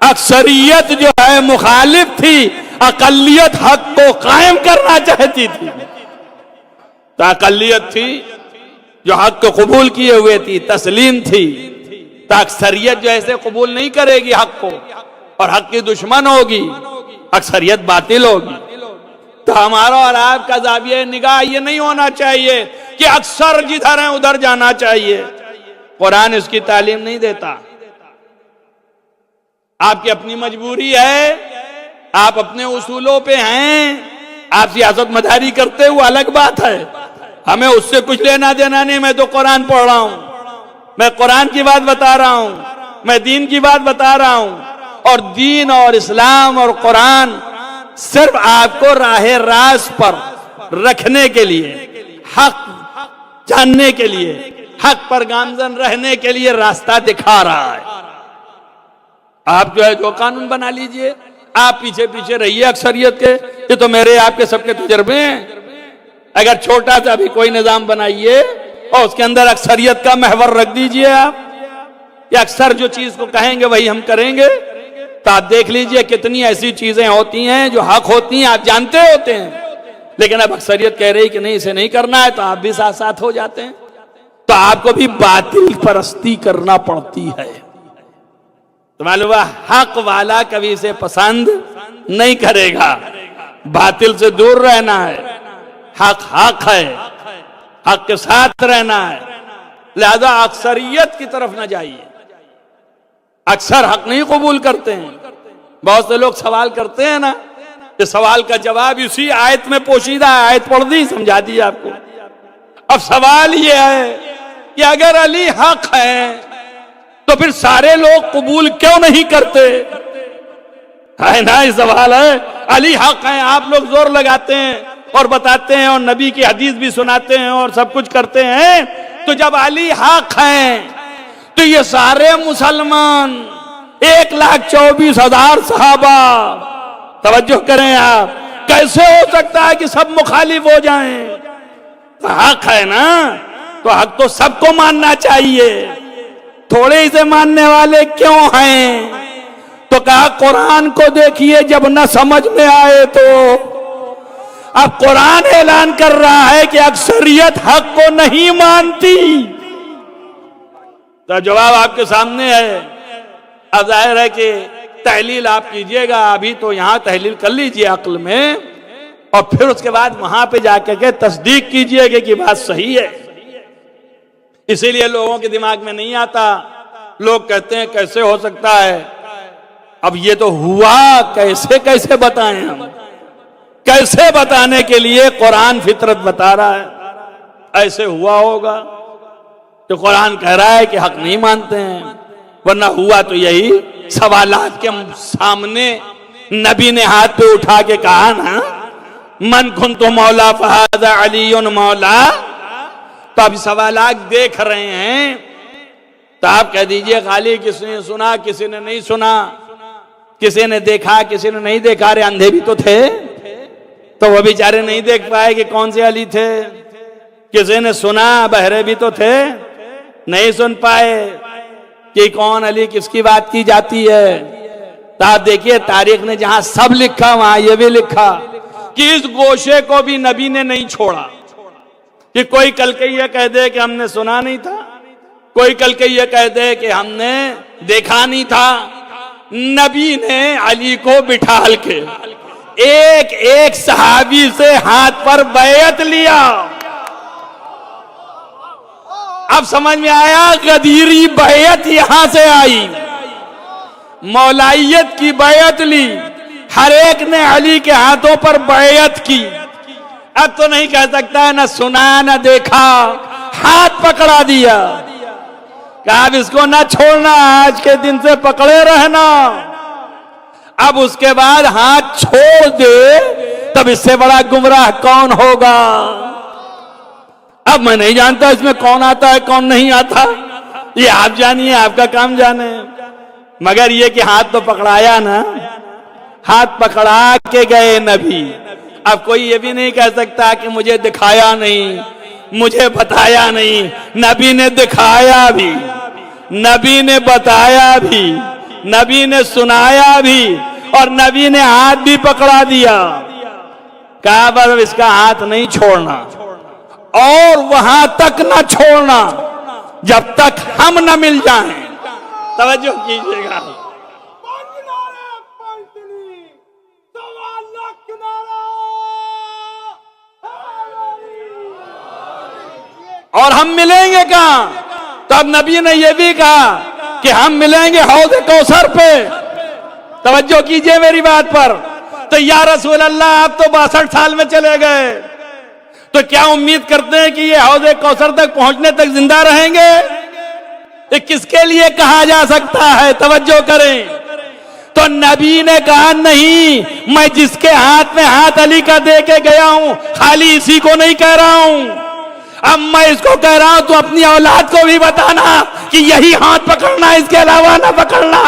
اکثریت جو ہے مخالف تھی، اقلیت حق کو قائم کرنا چاہتی تھی۔ تو اقلیت تھی جو حق کو قبول کیے ہوئے تھی، تسلیم تھی، تو اکثریت جو ایسے قبول نہیں کرے گی حق کو، اور حق کی دشمن ہوگی، اکثریت باطل ہوگی۔ تو ہمارا اور آپ کا زاویہ نگاہ یہ نہیں ہونا چاہیے کہ اکثر جدھر ہیں ادھر جانا چاہیے۔ قرآن اس کی تعلیم نہیں دیتا۔ آپ کی اپنی مجبوری ہے، آپ اپنے اصولوں پہ ہیں، آپ سیاست مداری کرتے ہوئے الگ بات ہے، ہمیں اس سے کچھ لینا دینا نہیں۔ میں تو قرآن پڑھ رہا ہوں، میں قرآن کی بات بتا رہا ہوں، میں دین کی بات بتا رہا ہوں، اور دین اور اسلام اور قرآن صرف آپ کو راہ راست پر رکھنے کے لیے، حق جاننے کے لیے، حق پر گامزن رہنے کے لیے راستہ دکھا رہا ہے۔ آپ جو ہے جو قانون بنا لیجئے، آپ پیچھے پیچھے رہیے اکثریت کے، یہ تو میرے آپ کے سب کے تجربے ہیں۔ اگر چھوٹا سا بھی کوئی نظام بنائیے اور اس کے اندر اکثریت کا محور رکھ دیجئے آپ، کہ اکثر جو چیز کو کہیں گے وہی ہم کریں گے، تو آپ دیکھ لیجئے کتنی ایسی چیزیں ہوتی ہیں جو حق ہوتی ہیں، آپ جانتے ہوتے ہیں، لیکن اب اکثریت کہہ رہی کہ نہیں اسے نہیں کرنا ہے، تو آپ بھی ساتھ ساتھ ہو جاتے ہیں۔ تو آپ کو بھی باطل پرستی کرنا پڑتی ہے۔ تو معلوم ہے حق والا کبھی اسے پسند نہیں کرے گا، باطل سے دور رہنا ہے۔ حق حق ہے، حق کے ساتھ رہنا ہے، لہذا اکثریت کی طرف نہ جائیے۔ اکثر حق نہیں قبول کرتے ہیں۔ بہت سے لوگ سوال کرتے ہیں نا، یہ سوال کا جواب اسی آیت میں پوشیدہ ہے، آیت پڑھ دی سمجھا دی آپ کو۔ اب سوال یہ ہے کہ اگر علی حق ہے تو پھر سارے لوگ قبول کیوں نہیں کرتے؟ ہے نا یہ سوال ہے۔ علی حق ہے، آپ لوگ زور لگاتے ہیں اور بتاتے ہیں اور نبی کی حدیث بھی سناتے ہیں اور سب کچھ کرتے ہیں، تو جب علی حق ہیں تو یہ سارے مسلمان 1,24,000 صحابہ، توجہ کریں آپ، کیسے ہو سکتا ہے کہ سب مخالف ہو جائیں؟ حق ہے نا، تو حق تو سب کو ماننا چاہیے، تھوڑے ہی سے ماننے والے کیوں ہیں؟ تو کہا قرآن کو دیکھیے، جب نہ سمجھ میں آئے تو اب قرآن اعلان کر رہا ہے کہ اکثریت حق کو نہیں مانتی. تو جواب آپ کے سامنے ہے. اب ظاہر ہے کہ تحلیل آپ کیجئے گا. ابھی تو یہاں تحلیل کر لیجئے عقل میں, اور پھر اس کے بعد وہاں پہ جا کے تصدیق کیجئے گا کہ بات صحیح ہے. اسی لیے لوگوں کے دماغ میں نہیں آتا. لوگ کہتے ہیں کیسے ہو سکتا ہے. اب یہ تو ہوا, کیسے بتائیں ہم. کیسے بتانے کے لیے قرآن فطرت بتا رہا ہے. ایسے ہوا ہوگا تو قرآن کہہ رہا ہے کہ حق نہیں مانتے ہیں. ورنہ ہوا تو یہی, سوالات کے سامنے نبی نے ہاتھ پہ اٹھا کے کہا نا, من کنت مولا فہذا علی مولا. تو اب سوالات دیکھ رہے ہیں تو آپ کہہ دیجئے خالی کسی نے سنا کسی نے نہیں سنا, کسی نے دیکھا کسی نے نہیں دیکھا. ارے اندھے بھی تو تھے, تو وہ بیچارے نہیں دیکھ پائے کہ کون سے علی تھے. کسی نے سنا, بہرے بھی تو تھے, نہیں سن پائے کہ کون علی کس کی بات کی جاتی ہے. تو آپ دیکھیے تاریخ نے جہاں سب لکھا وہاں یہ بھی لکھا کہ اس گوشے کو بھی نبی نے نہیں چھوڑا. کہ کوئی کل کے یہ کہہ دے کہ ہم نے سنا نہیں تھا, کوئی کل کے یہ کہہ دے کہ ہم نے دیکھا نہیں تھا. نبی نے علی کو بٹھال کے ایک ایک صحابی سے ہاتھ پر بیعت لیا. اب سمجھ میں آیا, غدیری بیعت یہاں سے آئی, مولائیت کی بیعت لی. ہر ایک نے علی کے ہاتھوں پر بیعت کی. اب تو نہیں کہہ سکتا نہ سنا نہ دیکھا, ہاتھ پکڑا دیا کہ اب اس کو نہ چھوڑنا, آج کے دن سے پکڑے رہنا. اب اس کے بعد ہاتھ چھوڑ دے تب اس سے بڑا گمراہ کون ہوگا. اب میں نہیں جانتا اس میں کون آتا ہے کون نہیں آتا, یہ آپ جانیے, آپ کا کام جانے. مگر یہ کہ ہاتھ تو پکڑایا نا, ہاتھ پکڑا کے گئے نبی. اب کوئی یہ بھی نہیں کہہ سکتا کہ مجھے دکھایا نہیں, مجھے بتایا نہیں. نبی نے دکھایا بھی, نبی نے بتایا بھی, نبی نے سنایا بھی, اور نبی نے ہاتھ بھی پکڑا دیا. کہا بس اس کا ہاتھ نہیں چھوڑنا, اور وہاں تک نہ چھوڑنا جب تک ہم نہ مل جائیں. توجہ کیجئے گا. اور ہم ملیں گے کہاں؟ تو اب نبی نے یہ بھی کہا کہ ہم ملیں گے حوض کوثر پہ. توجہ کیجئے میری بات پر. تو یا رسول اللہ آپ تو 62 سال میں چلے گئے, تو کیا امید کرتے ہیں کہ یہ حوض کوثر تک پہنچنے تک زندہ رہیں گے؟ یہ کس کے لیے کہا جا سکتا ہے؟ توجہ کریں. تو نبی نے کہا نہیں, میں جس کے ہاتھ میں ہاتھ علی کا دے کے گیا ہوں خالی اسی کو نہیں کہہ رہا ہوں, اب میں اس کو کہہ رہا ہوں تو اپنی اولاد کو بھی بتانا کہ یہی ہاتھ پکڑنا, اس کے علاوہ نہ پکڑنا.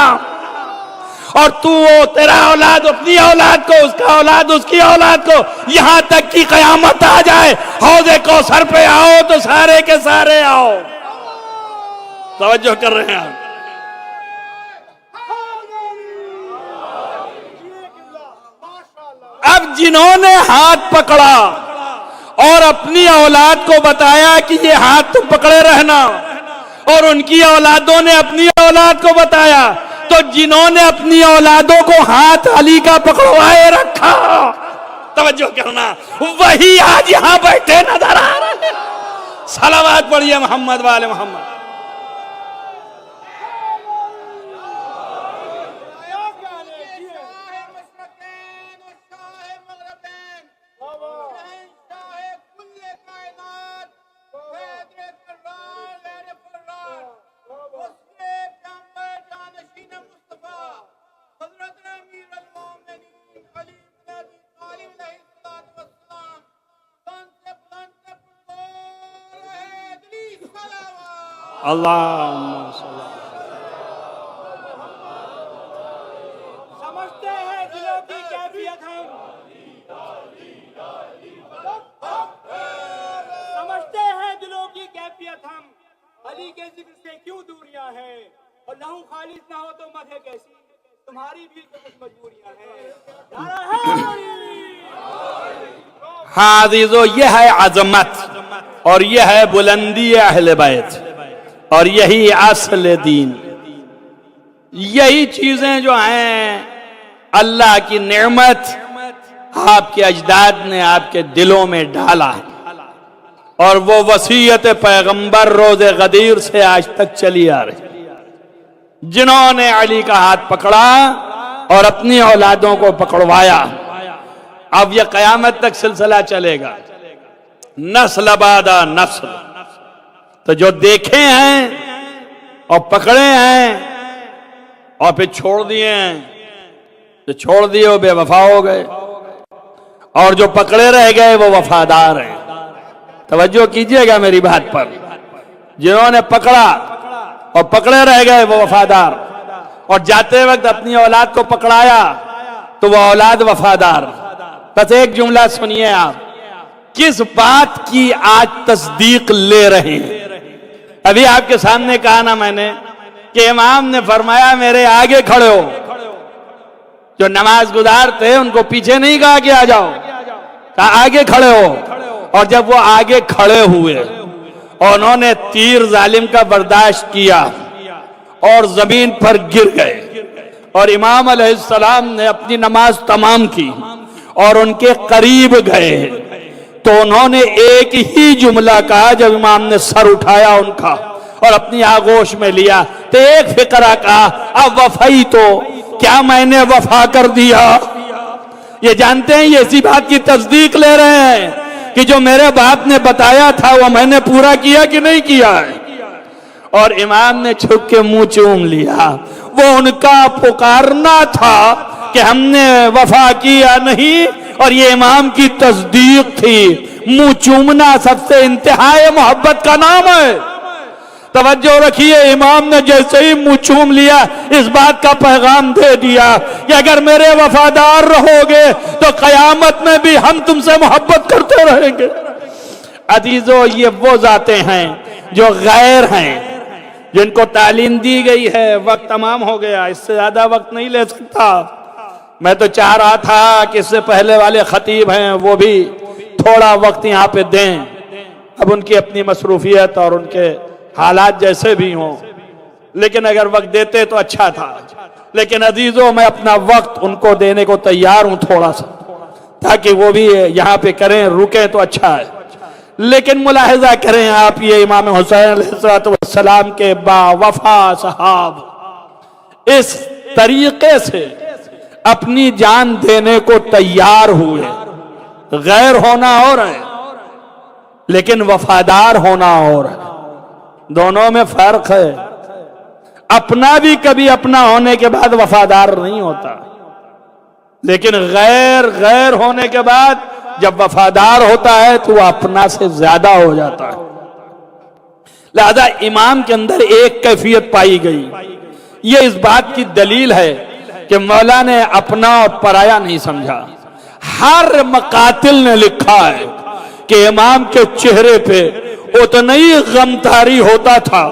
اور تو تیرا اولاد اپنی اولاد کو, اس کا اولاد اس کی اولاد کو, یہاں تک کہ قیامت آ جائے حوض کوثر پہ آؤ تو سارے کے سارے آؤ. توجہ کر رہے ہیں آپ. اب جنہوں نے ہاتھ پکڑا اور اپنی اولاد کو بتایا کہ یہ ہاتھ تم پکڑے رہنا, اور ان کی اولادوں نے اپنی اولاد کو بتایا, تو جنہوں نے اپنی اولادوں کو ہاتھ علی کا پکڑوائے رکھا, توجہ کرنا, وہی آج یہاں بیٹھے نظر آ رہے ہیں. صلوات پڑھیے محمد والے محمد. اللہم صلی اللہ. سمجھتے ہیں دلوں کی کیفیت ہم, سمجھتے ہیں دلوں کی کیفیت ہم. علی کے ذکر سے کیوں دوریاں ہیں, اور لہو خالص نہ ہو تو مدح کیسی, تمہاری بھی تو کچھ مجبوریاں ہیں. نعرہ حیدری ہاں عزیزو، یہ ہے عظمت اور یہ ہے بلندی اہل بیت، اور یہی اصل دین۔ یہی چیزیں جو ہیں اللہ کی نعمت آپ کے اجداد نے آپ کے دلوں میں ڈالا، اور وہ وصیت پیغمبر روز غدیر سے آج تک چلی آ رہی۔ جنہوں نے علی کا ہاتھ پکڑا اور اپنی اولادوں کو پکڑوایا، اب یہ قیامت تک سلسلہ چلے گا، نسل بعد نسل۔ تو جو دیکھے ہیں اور پکڑے ہیں اور پھر چھوڑ دیے ہیں، جو چھوڑ دیے وہ بے وفا ہو گئے، اور جو پکڑے رہ گئے وہ وفادار ہیں۔ توجہ کیجئے گا میری بات پر، جنہوں نے پکڑا اور پکڑے رہ گئے وہ وفادار، اور جاتے وقت اپنی اولاد کو پکڑایا تو وہ اولاد وفادار۔ بس ایک جملہ سنیے آپ، کس بات کی آج تصدیق لے رہے ہیں؟ ابھی آپ کے سامنے کہا نا میں نے کہ امام نے فرمایا میرے آگے کھڑے ہو۔ جو نماز گزار تھے ان کو پیچھے نہیں کہا کہ آ جاؤ، کہا آگے کھڑے ہو۔ اور جب وہ آگے کھڑے ہوئے اور انہوں نے تیر ظالم کا برداشت کیا اور زمین پر گر گئے، اور امام علیہ السلام نے اپنی نماز تمام کی اور ان کے قریب گئے، تو انہوں نے ایک ہی جملہ کہا جب امام نے سر اٹھایا ان کا اور اپنی آغوش میں لیا، تو ایک فقرہ کہا اب وفائی تو کیا میں نے وفا کر دیا؟ یہ جانتے ہیں یہ اسی بات کی تصدیق لے رہے ہیں کہ جو میرے باپ نے بتایا تھا وہ میں نے پورا کیا کہ نہیں کیا ہے؟ اور امام نے چھپ کے منہ چوم لیا۔ وہ ان کا پکارنا تھا کہ ہم نے وفا کیا نہیں، اور یہ امام کی تصدیق تھی۔ منہ چومنا سب سے انتہائی محبت کا نام ہے۔ توجہ رکھیے، امام نے جیسے ہی منہ چوم لیا اس بات کا پیغام دے دیا کہ اگر میرے وفادار رہو گے تو قیامت میں بھی ہم تم سے محبت کرتے رہیں گے۔ عزیزو، یہ وہ ذاتیں ہیں جو غیر ہیں، جن کو تعلیم دی گئی ہے۔ وقت تمام ہو گیا، اس سے زیادہ وقت نہیں لے سکتا۔ میں تو چاہ رہا تھا کہ اس سے پہلے والے خطیب ہیں وہ بھی تھوڑا وقت یہاں پہ دیں، اب ان کی اپنی مصروفیت اور ان کے حالات جیسے بھی ہوں، لیکن اگر وقت دیتے تو اچھا تھا۔ لیکن عزیزوں، میں اپنا وقت ان کو دینے کو تیار ہوں تھوڑا سا، تاکہ وہ بھی یہاں پہ کریں، رکیں تو اچھا ہے۔ لیکن ملاحظہ کریں آپ، یہ امام حسین علیہ السلام کے با وفا صحاب اس طریقے سے اپنی جان دینے کو تیار ہوئے۔ غیر ہونا اور ہے لیکن وفادار ہونا اور ہے، دونوں میں فرق ہے۔ اپنا بھی کبھی اپنا ہونے کے بعد وفادار نہیں ہوتا، لیکن غیر ہونے کے بعد جب وفادار ہوتا ہے تو وہ اپنا سے زیادہ ہو جاتا ہے۔ لہذا امام کے اندر ایک کیفیت پائی گئی، یہ اس بات کی دلیل ہے کہ مولا نے اپنا اور پرایا نہیں سمجھا۔ ہر مقاتل نے لکھا ہے کہ امام کے چہرے پہ اتنا ہی غمتاری ہوتا تھا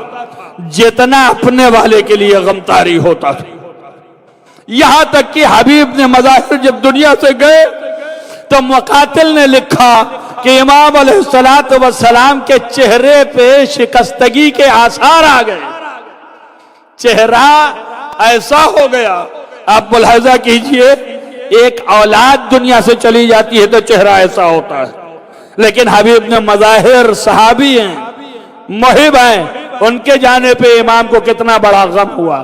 جتنا اپنے والے کے لیے غمتاری ہوتا تھا۔ یہاں تک کہ حبیب نے مظاہر جب دنیا سے گئے تو مقاتل نے لکھا کہ امام علیہ السلام کے چہرے پہ شکستگی کے آثار آ گئے، چہرہ ایسا ہو گیا۔ آپ ملاحظہ کیجئے، ایک اولاد دنیا سے چلی جاتی ہے تو چہرہ ایسا ہوتا ہے، لیکن حبیب نے مظاہر صحابی ہیں، محب ہیں، ان کے جانے پہ امام کو کتنا بڑا غم ہوا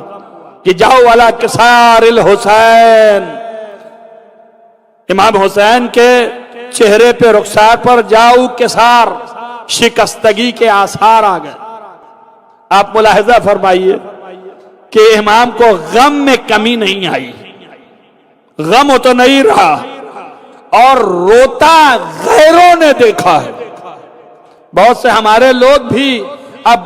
کہ جاؤ والا کسار الحسین، امام حسین کے چہرے پہ رخسار پر جاؤ کسار، شکستگی کے آثار آ گئے۔ آپ ملاحظہ فرمائیے کہ امام کو غم میں کمی نہیں آئی، غم تو نہیں رہا، اور روتا غیروں نے دیکھا ہے۔ بہت سے ہمارے لوگ بھی اب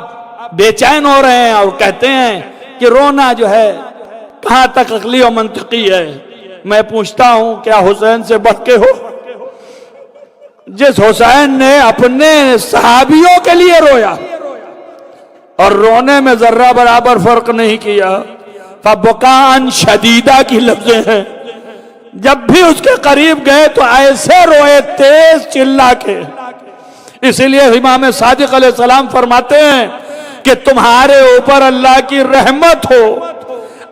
بے چین ہو رہے ہیں اور کہتے ہیں کہ رونا جو ہے کہاں تک عقلی و منطقی ہے۔ میں پوچھتا ہوں کیا حسین سے بڑھ کے ہو؟ جس حسین نے اپنے صحابیوں کے لیے رویا اور رونے میں ذرہ برابر فرق نہیں کیا، فبکاء شدیدہ کی لفظیں ہیں، جب بھی اس کے قریب گئے تو ایسے روئے تیز چلا کے. اسی لیے امام صادق علیہ السلام فرماتے ہیں کہ تمہارے اوپر اللہ کی رحمت ہو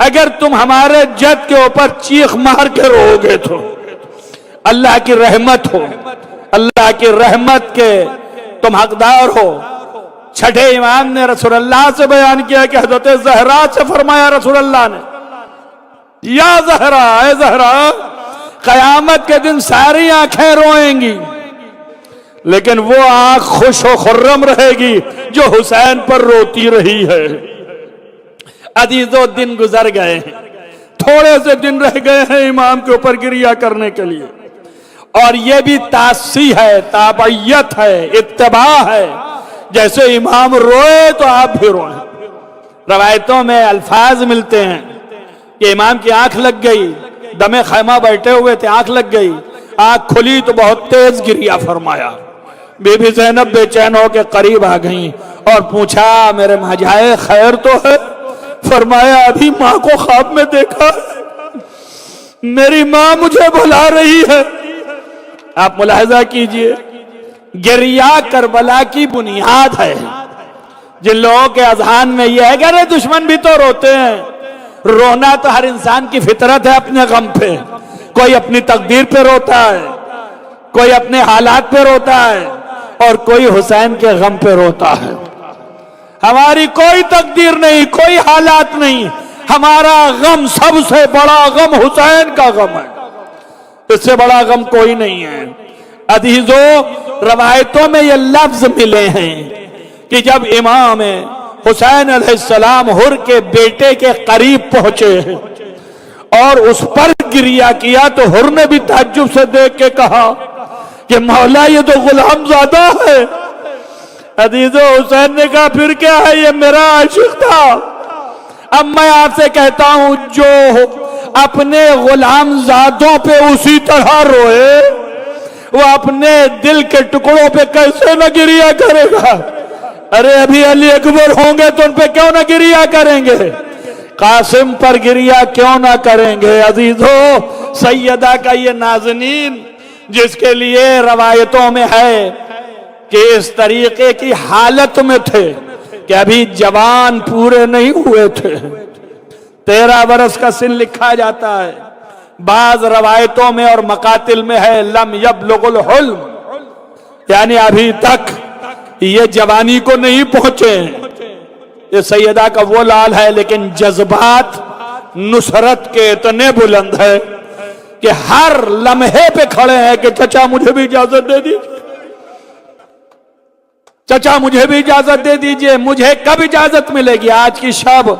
اگر تم ہمارے جد کے اوپر چیخ مار کے رو گے تو. اللہ کی رحمت ہو, اللہ کی رحمت کے تم حقدار ہو. چھٹے امام نے رسول اللہ سے بیان کیا کہ حضرت زہرا سے فرمایا رسول اللہ نے, یا زہرا, اے زہرا, قیامت کے دن ساری آنکھیں روئیں گی لیکن وہ آنکھ خوش و خرم رہے گی جو حسین پر روتی رہی ہے. عزیزو دن گزر گئے ہیں, تھوڑے سے دن رہ گئے ہیں امام کے اوپر گریہ کرنے کے لیے, اور یہ بھی تاسی ہے, تابعیت ہے, اتباع ہے. جیسے امام روئے تو آپ بھی روئیں. روایتوں میں الفاظ ملتے ہیں کہ امام کی آنکھ لگ گئی, دم خیمہ بیٹھے ہوئے تھے, آنکھ لگ گئی, آنکھ کھلی تو بہت تیز گریہ فرمایا. بی بی زینب بے چین ہو کے قریب آ گئیں اور پوچھا میرے ماجائے خیر تو ہے؟ فرمایا ابھی ماں کو خواب میں دیکھا, میری ماں مجھے بلا رہی ہے. آپ ملاحظہ کیجئے, گریہ کربلا کی بنیاد ہے. جن لوگوں کے اذہان میں یہ ہے کہ ارے دشمن بھی تو روتے ہیں, رونا تو ہر انسان کی فطرت ہے اپنے غم پہ. کوئی اپنی تقدیر پہ روتا ہے, کوئی اپنے حالات پہ روتا ہے, اور کوئی حسین کے غم پہ روتا ہے. ہماری کوئی تقدیر نہیں, کوئی حالات نہیں, ہمارا غم سب سے بڑا غم حسین کا غم ہے, اس سے بڑا غم کوئی نہیں ہے. عزیزو روایتوں میں یہ لفظ ملے ہیں کہ جب امام حسین علیہ السلام حر کے بیٹے کے قریب پہنچے اور اس پر گریہ کیا تو حر نے بھی تعجب سے دیکھ کے کہا کہ مولا یہ تو غلام زادہ ہے. عزیزو حسین نے کہا پھر کیا ہے, یہ میرا عاشق تھا. اب میں آپ سے کہتا ہوں جو اپنے غلام زادوں پہ اسی طرح روئے وہ اپنے دل کے ٹکڑوں پہ کیسے نہ گریہ کرے گا. ارے ابھی علی اکبر ہوں گے تو ان پہ کیوں نہ گریہ کریں گے, قاسم پر گریہ کیوں نہ کریں گے. عزیزو سیدہ کا یہ نازنین جس کے لیے روایتوں میں ہے کہ اس طریقے کی حالت میں تھے کہ ابھی جوان پورے نہیں ہوئے تھے, 13 برس کا سن لکھا جاتا ہے. بعض روایتوں میں اور مقاتل میں ہے لم یبلغ الحلم, یعنی ابھی تک یہ جوانی کو نہیں پہنچے. یہ سیدہ کا وہ لال ہے لیکن جذبات نصرت کے اتنے بلند ہے کہ ہر لمحے پہ کھڑے ہیں کہ چچا مجھے بھی اجازت دے دیجئے, چچا مجھے بھی اجازت دے دیجئے. مجھے کب اجازت ملے گی؟ آج کی شب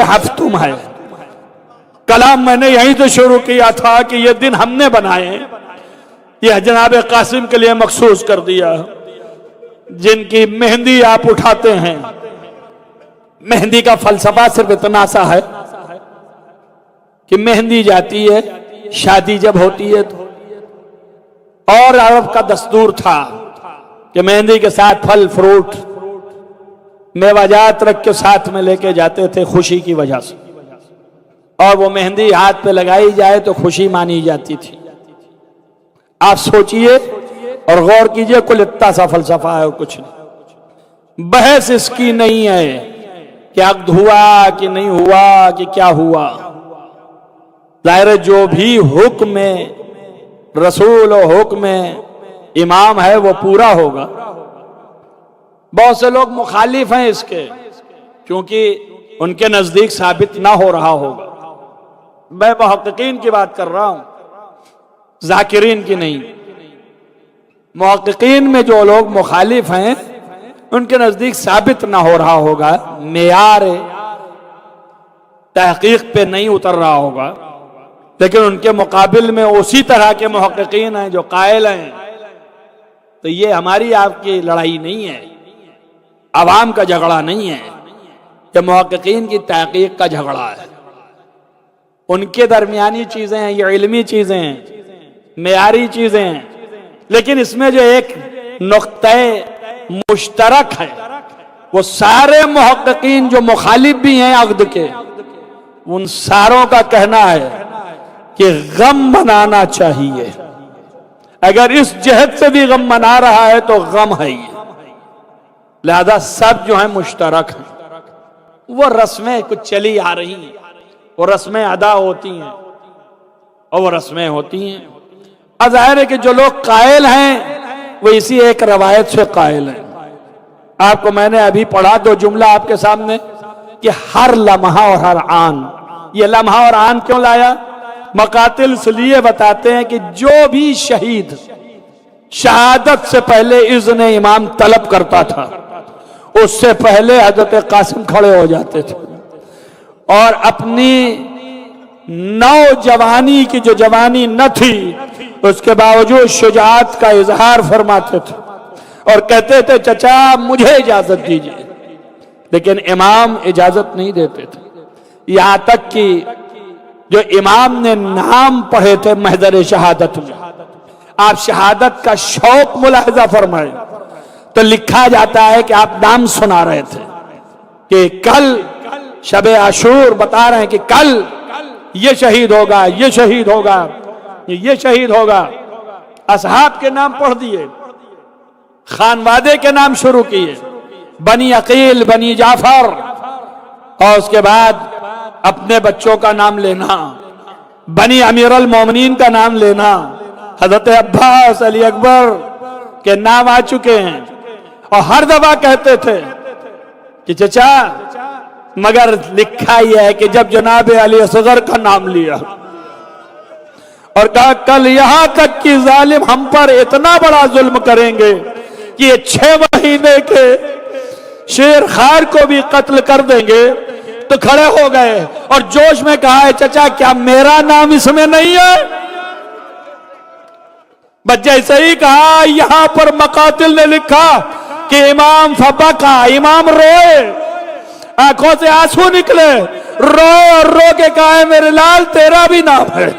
ہفتم ہے. کلام میں نے یہیں سے شروع کیا تھا کہ یہ دن ہم نے بنائے, یہ جناب قاسم کے لیے مخصوص کر دیا. جن کی مہندی آپ اٹھاتے ہیں, مہندی کا فلسفہ صرف اتنا سا ہے کہ مہندی جاتی ہے شادی جب ہوتی ہے تو, اور عرب کا دستور تھا کہ مہندی کے ساتھ پھل فروٹ میوہ رکھ کے ساتھ میں لے کے جاتے تھے خوشی کی وجہ سے, اور وہ مہندی ہاتھ پہ لگائی جائے تو خوشی مانی جاتی تھی. آپ سوچئے اور غور کیجئے, کل اتنا سا فلسفہ ہے اور کچھ نہیں. بحث اس کی نہیں ہے کہ عقد ہوا کہ نہیں ہوا کہ کیا ہوا. ظاہر جو بھی حکم رسول و حکم امام ہے وہ پورا ہوگا. بہت سے لوگ مخالف ہیں اس کے کیونکہ ان کے نزدیک ثابت نہ ہو رہا ہوگا. میں محققین کی بات کر رہا ہوں, ذاکرین کی نہیں. محققین میں جو لوگ مخالف ہیں ان کے نزدیک ثابت نہ ہو رہا ہوگا, معیار تحقیق پہ نہیں اتر رہا ہوگا, لیکن ان کے مقابل میں اسی طرح کے محققین ہیں جو قائل ہیں. تو یہ ہماری آپ کی لڑائی نہیں ہے, عوام کا جھگڑا نہیں ہے, یہ محققین کی تحقیق کا جھگڑا ہے. ان کے درمیانی چیزیں ہیں, یہ علمی چیزیں ہیں, معیاری چیزیں ہیں, لیکن اس میں جو ایک نقطہ مشترک ہے وہ سارے محققین جو مخالف بھی ہیں عقد کے, ان ساروں کا کہنا ہے کہ غم منانا چاہیے. اگر اس جہد سے بھی غم منا رہا ہے تو غم ہے یہ. لہذا سب جو ہیں مشترک ہیں. وہ رسمیں کچھ چلی آ رہی ہیں، وہ رسمیں ادا ہوتی ہیں اور وہ رسمیں ہوتی ہیں. ظاہر ہے کہ جو لوگ قائل ہیں وہ اسی ایک روایت سے قائل ہیں. آپ کو میں نے ابھی پڑھا دو جملہ آپ کے سامنے کہ ہر لمحہ اور ہر آن. یہ لمحہ اور آن کیوں لایا؟ مقاتل اس لیے بتاتے ہیں کہ جو بھی شہید شہادت سے پہلے اذن امام طلب کرتا تھا اس سے پہلے حضرت قاسم کھڑے ہو جاتے تھے اور اپنی نوجوانی کی جو جوانی نہ تھی اس کے باوجود شجاعت کا اظہار فرماتے تھے اور کہتے تھے چچا مجھے اجازت دیجیے. لیکن امام اجازت نہیں دیتے تھے. یہاں تک کہ جو امام نے نام پڑھے تھے محضر شہادت میں، آپ شہادت کا شوق ملاحظہ فرمائے تو لکھا جاتا ہے کہ آپ نام سنا رہے تھے کہ کل شب عاشور بتا رہے ہیں کہ کل یہ شہید ہوگا، یہ شہید ہوگا، یہ شہید ہوگا. اصحاب کے نام پڑھ دیے، خانوادے کے نام شروع کیے، بنی عقیل، بنی جعفر، اور اس کے بعد اپنے بچوں کا نام لینا، بنی امیر المومنین کا نام لینا. حضرت عباس، علی اکبر کے نام آ چکے ہیں اور ہر دفعہ کہتے تھے کہ چچا مگر لکھا یہ ہے کہ جب جناب علی اصغر کا نام لیا اور کہا کل یہاں تک کہ ظالم ہم پر اتنا بڑا ظلم کریں گے کہ یہ 6 مہینے کے شیر خار کو بھی قتل کر دیں گے، تو کھڑے ہو گئے اور جوش میں کہا ہے چچا کیا میرا نام اس میں نہیں ہے؟ بچہ صحیح کہا. یہاں پر مقاتل نے لکھا کہ امام فبکا، امام روئے، آنکھوں سے آنسو نکلے، روئے اور رو کے کہا ہے میرے لال تیرا بھی نام ہے.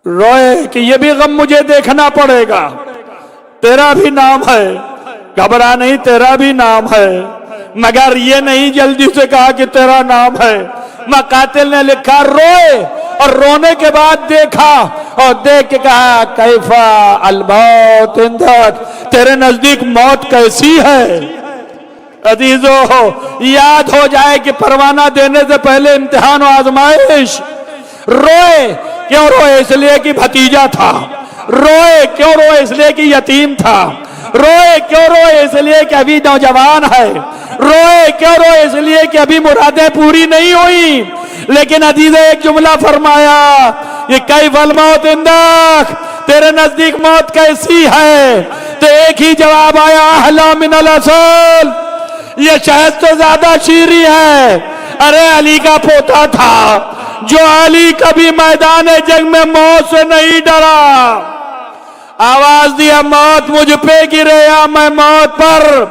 روئے کہ یہ بھی غم مجھے دیکھنا پڑے گا، تیرا بھی نام ہے. گھبرا نہیں، تیرا بھی نام ہے. مگر یہ نہیں جلدی سے کہا کہ تیرا نام ہے. مقاتل نے لکھا روئے اور رونے کے بعد دیکھا اور دیکھ کے کہا کیفا الموت اندک، تیرے نزدیک موت کیسی ہے؟ عزیزو یاد ہو جائے کہ پروانہ دینے سے پہلے امتحان و آزمائش. روئے کیوں روئے؟ اس لیے کہ بھتیجا تھا. روئے کیوں روئے؟ اس لیے کہ یتیم تھا. روئے کیوں روئے؟ اس لیے کہ ابھی نوجوان ہے. روئے کیوں روئے؟ اس لیے کہ ابھی مرادیں پوری نہیں ہوئی. لیکن عزیز ایک جملہ فرمایا یہ کیف الموت اندک، تیرے نزدیک موت کیسی ہے؟ تو ایک ہی جواب آیا احلی من العسل، یہ شہد تو زیادہ شیریں ہے. ارے علی کا پوتا تھا جو علی کبھی میدان جنگ میں موت سے نہیں ڈرا. آواز دیا موت مجھ پہ گرے یا میں موت پر.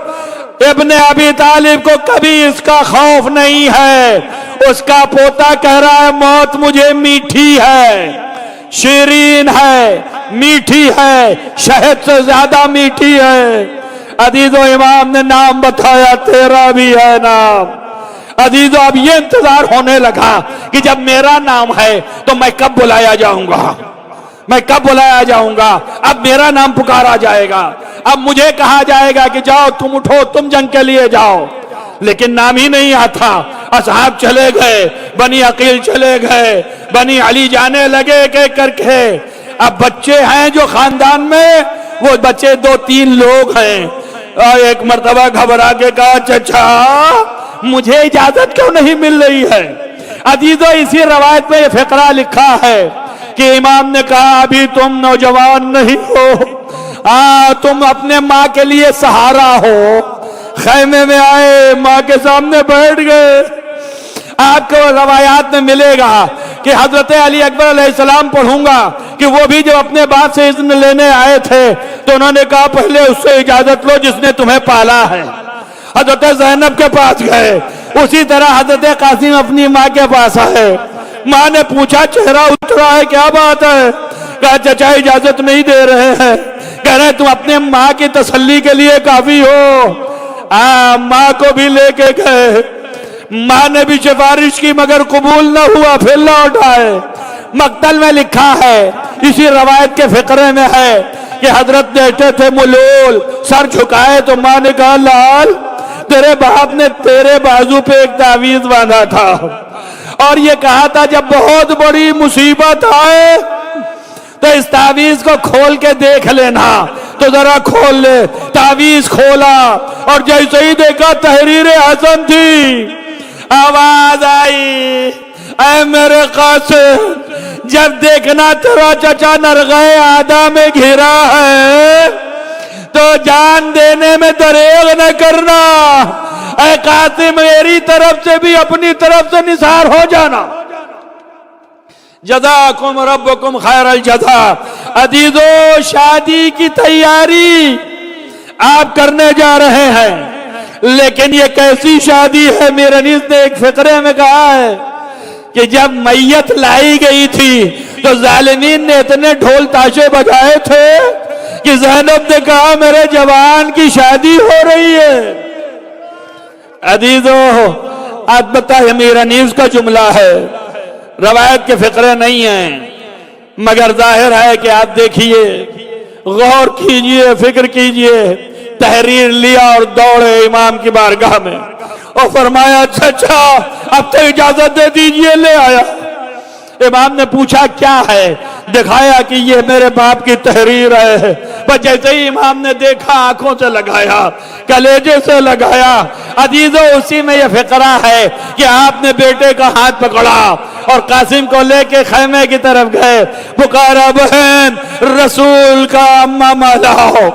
ابن ابی طالب کو کبھی اس کا خوف نہیں ہے. اس کا پوتا کہہ رہا ہے موت مجھے میٹھی ہے، شیرین ہے، میٹھی ہے، شہد سے زیادہ میٹھی ہے. عزیزو امام نے نام بتایا تیرا بھی ہے نام. عزیزو اب یہ انتظار ہونے لگا کہ جب میرا نام ہے تو میں کب بلایا جاؤں گا، میں کب بلایا جاؤں گا. اب میرا نام پکارا جائے گا، اب مجھے کہا جائے گا کہ جاؤ تم اٹھو، تم جنگ کے لیے جاؤ. لیکن نام ہی نہیں آتا. اصحاب چلے گئے، بنی عقیل چلے گئے، بنی علی جانے لگے ایک ایک کر کے. اب بچے ہیں جو خاندان میں وہ بچے 2-3 لوگ ہیں. اور ایک مرتبہ گھبرا کے کہا چچا مجھے اجازت کیوں نہیں مل رہی ہے؟ عزیزو اسی روایت میں یہ فقرہ لکھا ہے کہ امام نے کہا ابھی تم نوجوان نہیں ہو، تم اپنے ماں کے لیے سہارا ہو. خیمے میں آئے، ماں کے سامنے بیٹھ گئے. آپ کو روایات میں ملے گا کہ حضرت علی اکبر علیہ السلام پڑھوں گا کہ وہ بھی جب اپنے باپ سے اذن لینے آئے تھے تو انہوں نے کہا پہلے اس سے اجازت لو جس نے تمہیں پالا ہے. حضرت زینب کے پاس گئے، اسی طرح حضرت قاسم اپنی ماں کے پاس آئے. ماں نے پوچھا چہرہ اترا ہے کیا بات ہے؟ کہا چچا اجازت نہیں دے رہے ہیں. کہہ رہے تم اپنے ماں کی تسلی کے لیے کافی ہو. ماں کو بھی لے کے گئے. ماں نے بھی سفارش کی مگر قبول نہ ہوا، پھر لوٹ آئے۔ مقتل میں لکھا ہے، اسی روایت کے فقرے میں ہے کہ حضرت بیٹھے تھے ملول، سر جھکائے تو ماں نے کہا لال تیرے باپ نے تیرے بازو پہ ایک تعویذ باندھا تھا اور یہ کہا تھا جب بہت بڑی مصیبت آئے تو اس تعویذ کو کھول کے دیکھ لینا، تو ذرا کھول لے۔ تعویذ کھولا اور جیسے ہی دیکھا تحریر حسن تھی، آواز آئی اے میرے قاسم جب دیکھنا تیرا چچا نرغہ آدھا میں گھرا ہے تو جان دینے میں دریغ نہ کرنا، اے قاسم میری طرف سے بھی اپنی طرف سے نثار ہو جانا۔ جزاکم ربکم خیر الجزا۔ عزیزو شادی کی تیاری آپ کرنے جا رہے ہیں، لیکن یہ کیسی شادی ہے؟ میرے نیز نے ایک فقرے میں کہا ہے کہ جب میت لائی گئی تھی تو ظالمین نے اتنے ڈھول تاشے بجائے تھے کہ زینب نے کہا میرے جوان کی شادی ہو رہی ہے۔ عزیزو البتہ یہ میرا نیوز کا جملہ ہے، روایت کے فقرے نہیں ہیں، مگر ظاہر ہے کہ آپ دیکھیے، غور کیجئے، فکر کیجئے۔ تحریر لیا اور دوڑے امام کی بارگاہ میں اور فرمایا چچا اب تو اجازت دے دیجئے، لے آیا۔ امام نے پوچھا کیا ہے؟ دکھایا کہ یہ میرے باپ کی تحریر ہے۔ بس جیسے ہی امام نے دیکھا آنکھوں سے لگایا، کلیجے سے لگایا۔ عزیزو اسی میں یہ فقرہ ہے کہ آپ نے بیٹے کا ہاتھ پکڑا اور قاسم کو لے کے خیمے کی طرف گئے، پکارا بہن رسول کا امامہ لاؤ،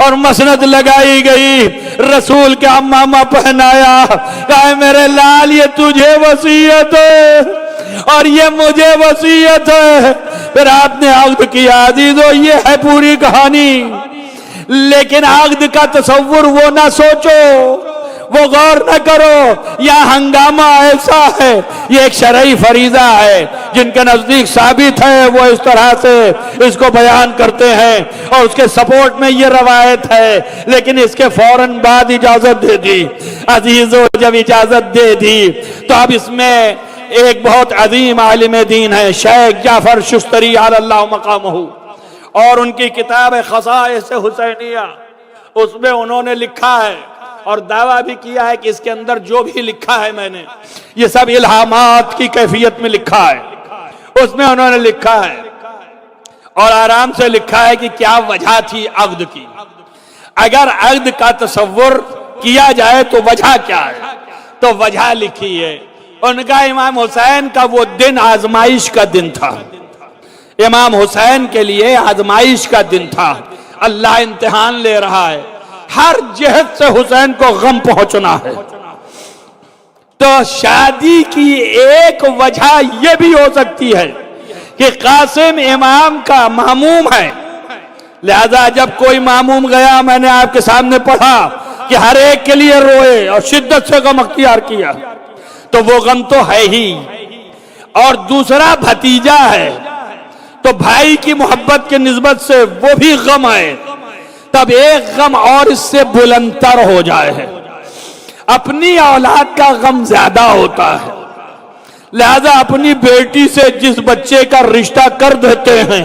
اور مسند لگائی گئی، رسول کا امامہ پہنایا، کہا میرے لال یہ تجھے وصیت ہے اور یہ مجھے وصیت ہے۔ پھر آپ نے عقد کیا۔ عزیزو یہ ہے پوری کہانی، لیکن عقد کا تصور وہ نہ سوچو، وہ غور نہ کرو، یا ہنگامہ ایسا ہے، یہ ایک شرعی فریضہ ہے، جن کے نزدیک ثابت ہے وہ اس طرح سے اس کو بیان کرتے ہیں اور اس کے سپورٹ میں یہ روایت ہے، لیکن اس کے فوراً بعد اجازت دے دی۔ عزیزو جب اجازت دے دی تو اب اس میں ایک بہت عظیم عالم دین ہے شیخ جعفر شستری علی اللہ مقامہ، اور ان کی کتاب خصائص حسینیہ، اس میں انہوں نے لکھا ہے اور دعویٰ بھی کیا ہے کہ اس کے اندر جو بھی لکھا ہے میں نے یہ سب الہامات کی کیفیت میں لکھا ہے۔ اس میں انہوں نے لکھا ہے اور آرام سے لکھا ہے کہ کیا وجہ تھی عقد کی، اگر عقد کا تصور کیا جائے تو وجہ کیا ہے، تو وجہ لکھی ہے۔ ان کا امام حسین کا وہ دن آزمائش کا دن تھا، امام حسین کے لیے آزمائش کا دن تھا، اللہ امتحان لے رہا ہے، ہر جہت سے حسین کو غم پہنچنا ہے۔ تو شادی کی ایک وجہ یہ بھی ہو سکتی ہے کہ قاسم امام کا ماموم ہے، لہذا جب کوئی ماموم گیا، میں نے آپ کے سامنے پڑھا کہ ہر ایک کے لیے روئے اور شدت سے غم اختیار کیا، تو وہ غم تو ہے ہی، اور دوسرا بھتیجا ہے تو بھائی کی محبت کی نسبت سے وہ بھی غم ہے، تب ایک غم اور اس سے بلندتر ہو جائے، اپنی اولاد کا غم زیادہ ہوتا ہے، لہذا اپنی بیٹی سے جس بچے کا رشتہ کر دیتے ہیں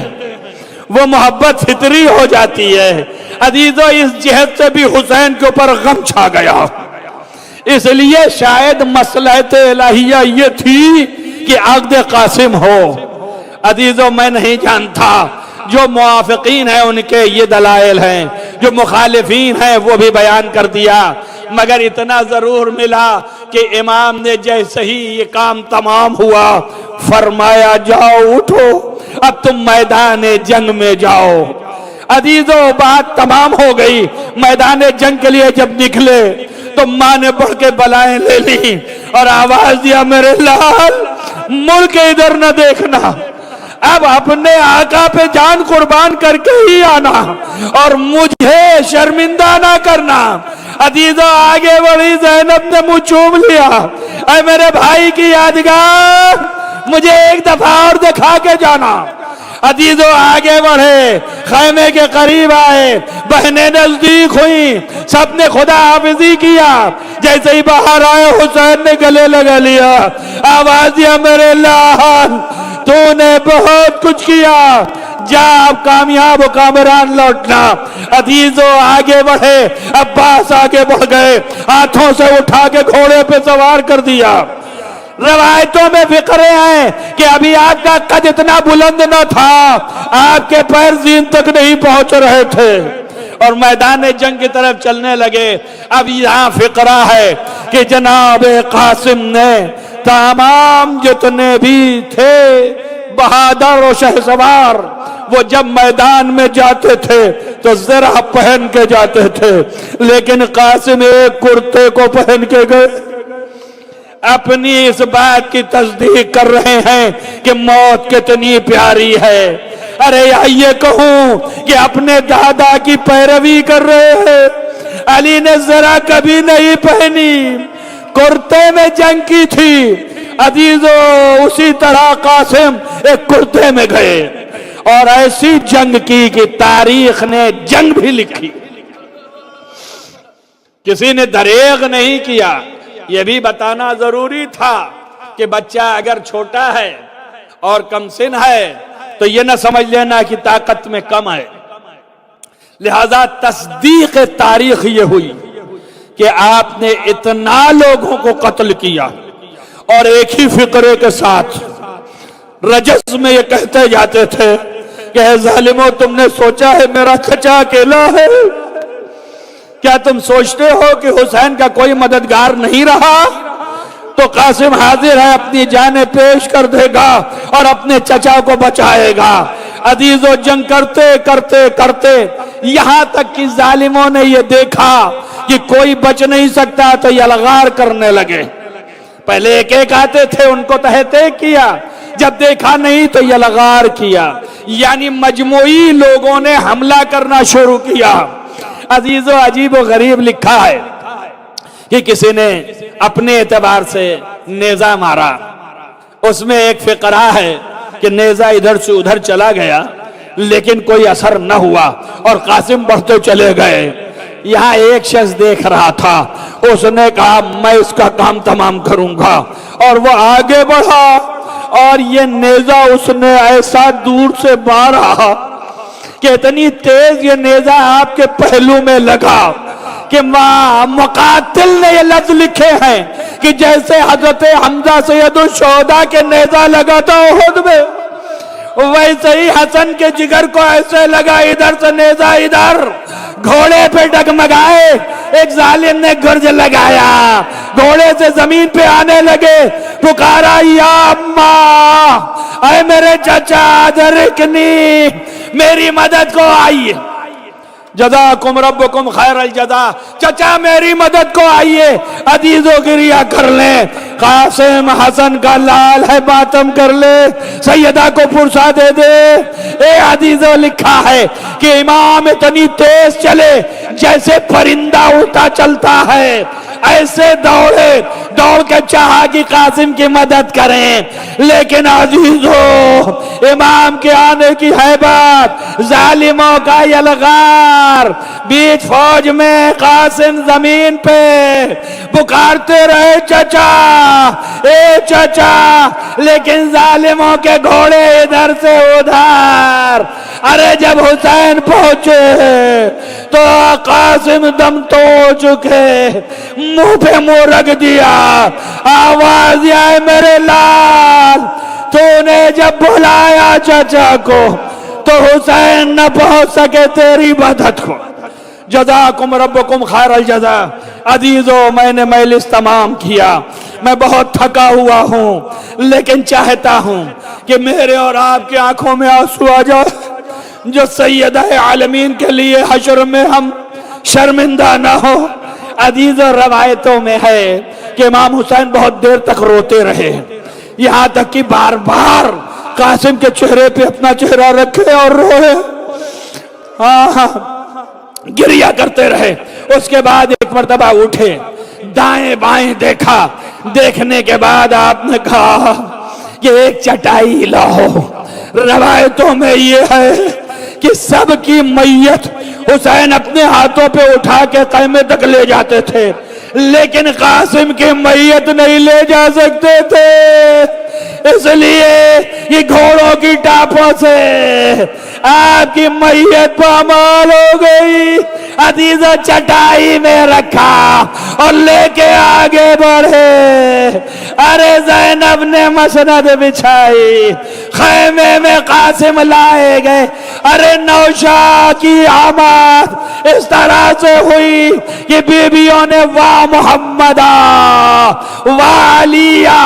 وہ محبت فطری ہو جاتی ہے۔ عزیزو اس جہت سے بھی حسین کے اوپر غم چھا گیا، اس لیے شاید مصلحت الہیہ یہ تھی کہ عقد قاسم ہو۔ عزیزو میں نہیں جانتا، جو موافقین ہیں ان کے یہ دلائل ہیں، جو مخالفین ہیں وہ بھی بیان کر دیا، مگر اتنا ضرور ملا کہ امام نے جیسے ہی یہ کام تمام ہوا فرمایا جاؤ اٹھو اب تم میدان جنگ میں جاؤ۔ عزیزو بات تمام ہو گئی، میدان جنگ کے لیے جب نکلے تو ماں نے بڑھ کے بلائیں لے لی اور آواز دیا میرے لال مڑ کے ادھر نہ دیکھنا، اب اپنے آقا پہ جان قربان کر کے ہی آنا اور مجھے شرمندہ نہ کرنا۔ عزیزو آگے بڑھی زینب نے منہ چوم لیا، اے میرے بھائی کی یادگار مجھے ایک دفعہ اور دکھا کے جانا۔ عزیزو آگے بڑھے، خیمے کے قریب آئے، بہنیں نزدیک ہوئیں، سب نے خدا حافظی کیا۔ جیسے ہی باہر آئے حسین نے گلے لگا لیا، آواز دیا میرے لال تو نے بہت کچھ کیا، جا اب کامیاب و کامران لوٹنا۔ عزیزو آگے بڑھے، عباس آگے بڑھ گئے، ہاتھوں سے اٹھا کے گھوڑے پہ سوار کر دیا۔ روایتوں میں فقرے ہیں کہ ابھی آپ کا قد اتنا بلند نہ تھا، آپ کے پیر زین تک نہیں پہنچ رہے تھے اور میدان جنگ کی طرف چلنے لگے۔ اب یہاں فقرہ ہے کہ جناب قاسم نے تمام جتنے بھی تھے بہادر و شہسوار، وہ جب میدان میں جاتے تھے تو زرہ پہن کے جاتے تھے، لیکن قاسم ایک کرتے کو پہن کے گئے۔ اپنی اس بات کی تصدیق کر رہے ہیں کہ موت کتنی پیاری ہے۔ ارے یہ کہوں کہ اپنے دادا کی پیروی کر رہے ہیں۔ علی نے ذرا کبھی نہیں پہنی، کرتے میں جنگ کی تھی۔ عزیزو اسی طرح قاسم ایک کرتے میں گئے اور ایسی جنگ کی کہ تاریخ نے جنگ بھی لکھی، کسی نے دریغ نہیں کیا۔ یہ بھی بتانا ضروری تھا کہ بچہ اگر چھوٹا ہے اور کم سن ہے تو یہ نہ سمجھ لینا کہ طاقت میں کم ہے۔ لہذا تصدیق تاریخ یہ ہوئی کہ آپ نے اتنا لوگوں کو قتل کیا اور ایک ہی فقرے کے ساتھ رجس میں یہ کہتے جاتے تھے کہ اے ظالموں، تم نے سوچا ہے میرا چچا اکیلا ہے؟ کیا تم سوچتے ہو کہ حسین کا کوئی مددگار نہیں رہا؟ تو قاسم حاضر ہے، اپنی جانیں پیش کر دے گا اور اپنے چچا کو بچائے گا۔ عزیزو جنگ کرتے کرتے کرتے یہاں تک کہ ظالموں نے یہ دیکھا کہ کوئی بچ نہیں سکتا تو یلغار کرنے لگے۔ پہلے ایک ایک آتے تھے، ان کو تہتے کیا، جب دیکھا نہیں تو یلغار کیا، یعنی مجموعی لوگوں نے حملہ کرنا شروع کیا۔ عزیزو عجیب و غریب لکھا ہے کہ کسی نے اپنے اعتبار سے نیزہ مارا، اس میں ایک فقرہ ہے کہ نیزہ ادھر سے ادھر چلا گیا لیکن کوئی اثر نہ ہوا اور قاسم بڑھتے چلے گئے۔ یہاں ایک شخص دیکھ رہا تھا، اس نے کہا میں اس کا کام تمام کروں گا، اور وہ آگے بڑھا اور یہ نیزہ اس نے ایسا دور سے مارا کہ اتنی تیز یہ نیزہ آپ کے پہلو میں لگا کہ مقاتل نے یہ لفظ لکھے ہیں کہ جیسے حضرت حمزہ سید الشہداء کے نیزہ لگا تھا احد میں، ویسے ہی حسن کے جگر کو ایسے لگا، ادھر سے نیزہ ادھر، گھوڑے پہ ڈگمگائے، ایک ظالم نے گرج لگایا، گھوڑے سے زمین پہ آنے لگے، پکارا یا اماں، اے میرے چچا ادرکنی، میری مدد کو آئیے، جزاکم ربکم خیر الجزا، چچا میری مدد کو آئیے۔ عزیزو گریہ کر لیں، قاسم حسن کا لال ہے، ماتم کر لے، سیدہ کو پرسا دے دے۔ اے عزیزو لکھا ہے کہ امام اتنی تیز چلے جیسے پرندہ اڑتا چلتا ہے، ایسے دوڑے، دوڑ کے چاہا کہ قاسم کی مدد کریں، لیکن عزیزو امام کے آنے کی حیبت، ظالموں کا یلغار، بیچ فوج میں قاسم زمین پہ پکارتے رہے چچا، اے چچا، لیکن ظالموں کے گھوڑے ادھر سے ادھر۔ ارے جب حسین پہنچے تو قاسم دم توڑ چکے، منہ پہ منہ رکھ دیا، آواز آئے میرے لال، تو نے جب بلایا چچا کو تو حسین نہ پہنچ سکے تیری مدد کو۔ جزاکم ربکم خیر الجزا۔ عزیزو میں نے مجلس تمام کیا، میں بہت تھکا ہوا ہوں، لیکن چاہتا ہوں کہ میرے اور آپ کی آنکھوں میں آنسو آ جائے، جو سیدہ عالمین کے لیے حشر میں ہم شرمندہ نہ ہو۔ عزیزو روایتوں میں ہے کہ امام حسین بہت دیر تک روتے رہے، یہاں تک کہ بار بار قاسم کے چہرے پہ اپنا چہرہ رکھے اور روئے، گریہ کرتے رہے۔ اس کے بعد ایک مرتبہ اٹھے، دائیں بائیں دیکھا، دیکھنے کے بعد آپ نے کہا کہ ایک چٹائی لاؤ، روایتوں میں یہ ہے کہ سب کی میت حسین اپنے ہاتھوں پہ اٹھا کے خیمے تک لے جاتے تھے، لیکن قاسم کی میت نہیں لے جا سکتے تھے، اس لیے یہ گھوڑوں کی ٹاپوں سے آپ کی میت پامال ہو گئی، عزیزو چٹائی میں رکھا اور لے کے آگے بڑھے۔ ارے زینب نے مسند بچھائی، خیمے میں قاسم لائے گئے۔ ارے نوشا کی آمد اس طرح سے ہوئی کہ بیویوں نے واہ محمدہ واہ علیہ۔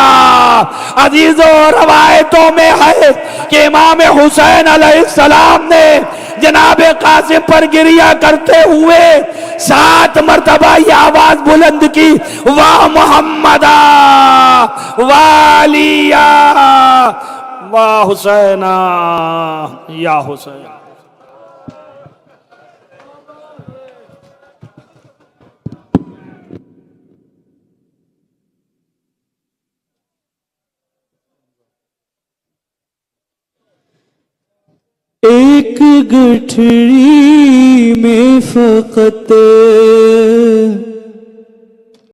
عزیزو روایتوں میں ہے کہ امام حسین علیہ السلام نے جناب قاسم پر گریہ کرتے ہوئے 7 مرتبہ یہ آواز بلند کی، واہ محمدہ واہ علیہ واہ حسینہ یا حسین۔ ایک گٹھڑی میں فقط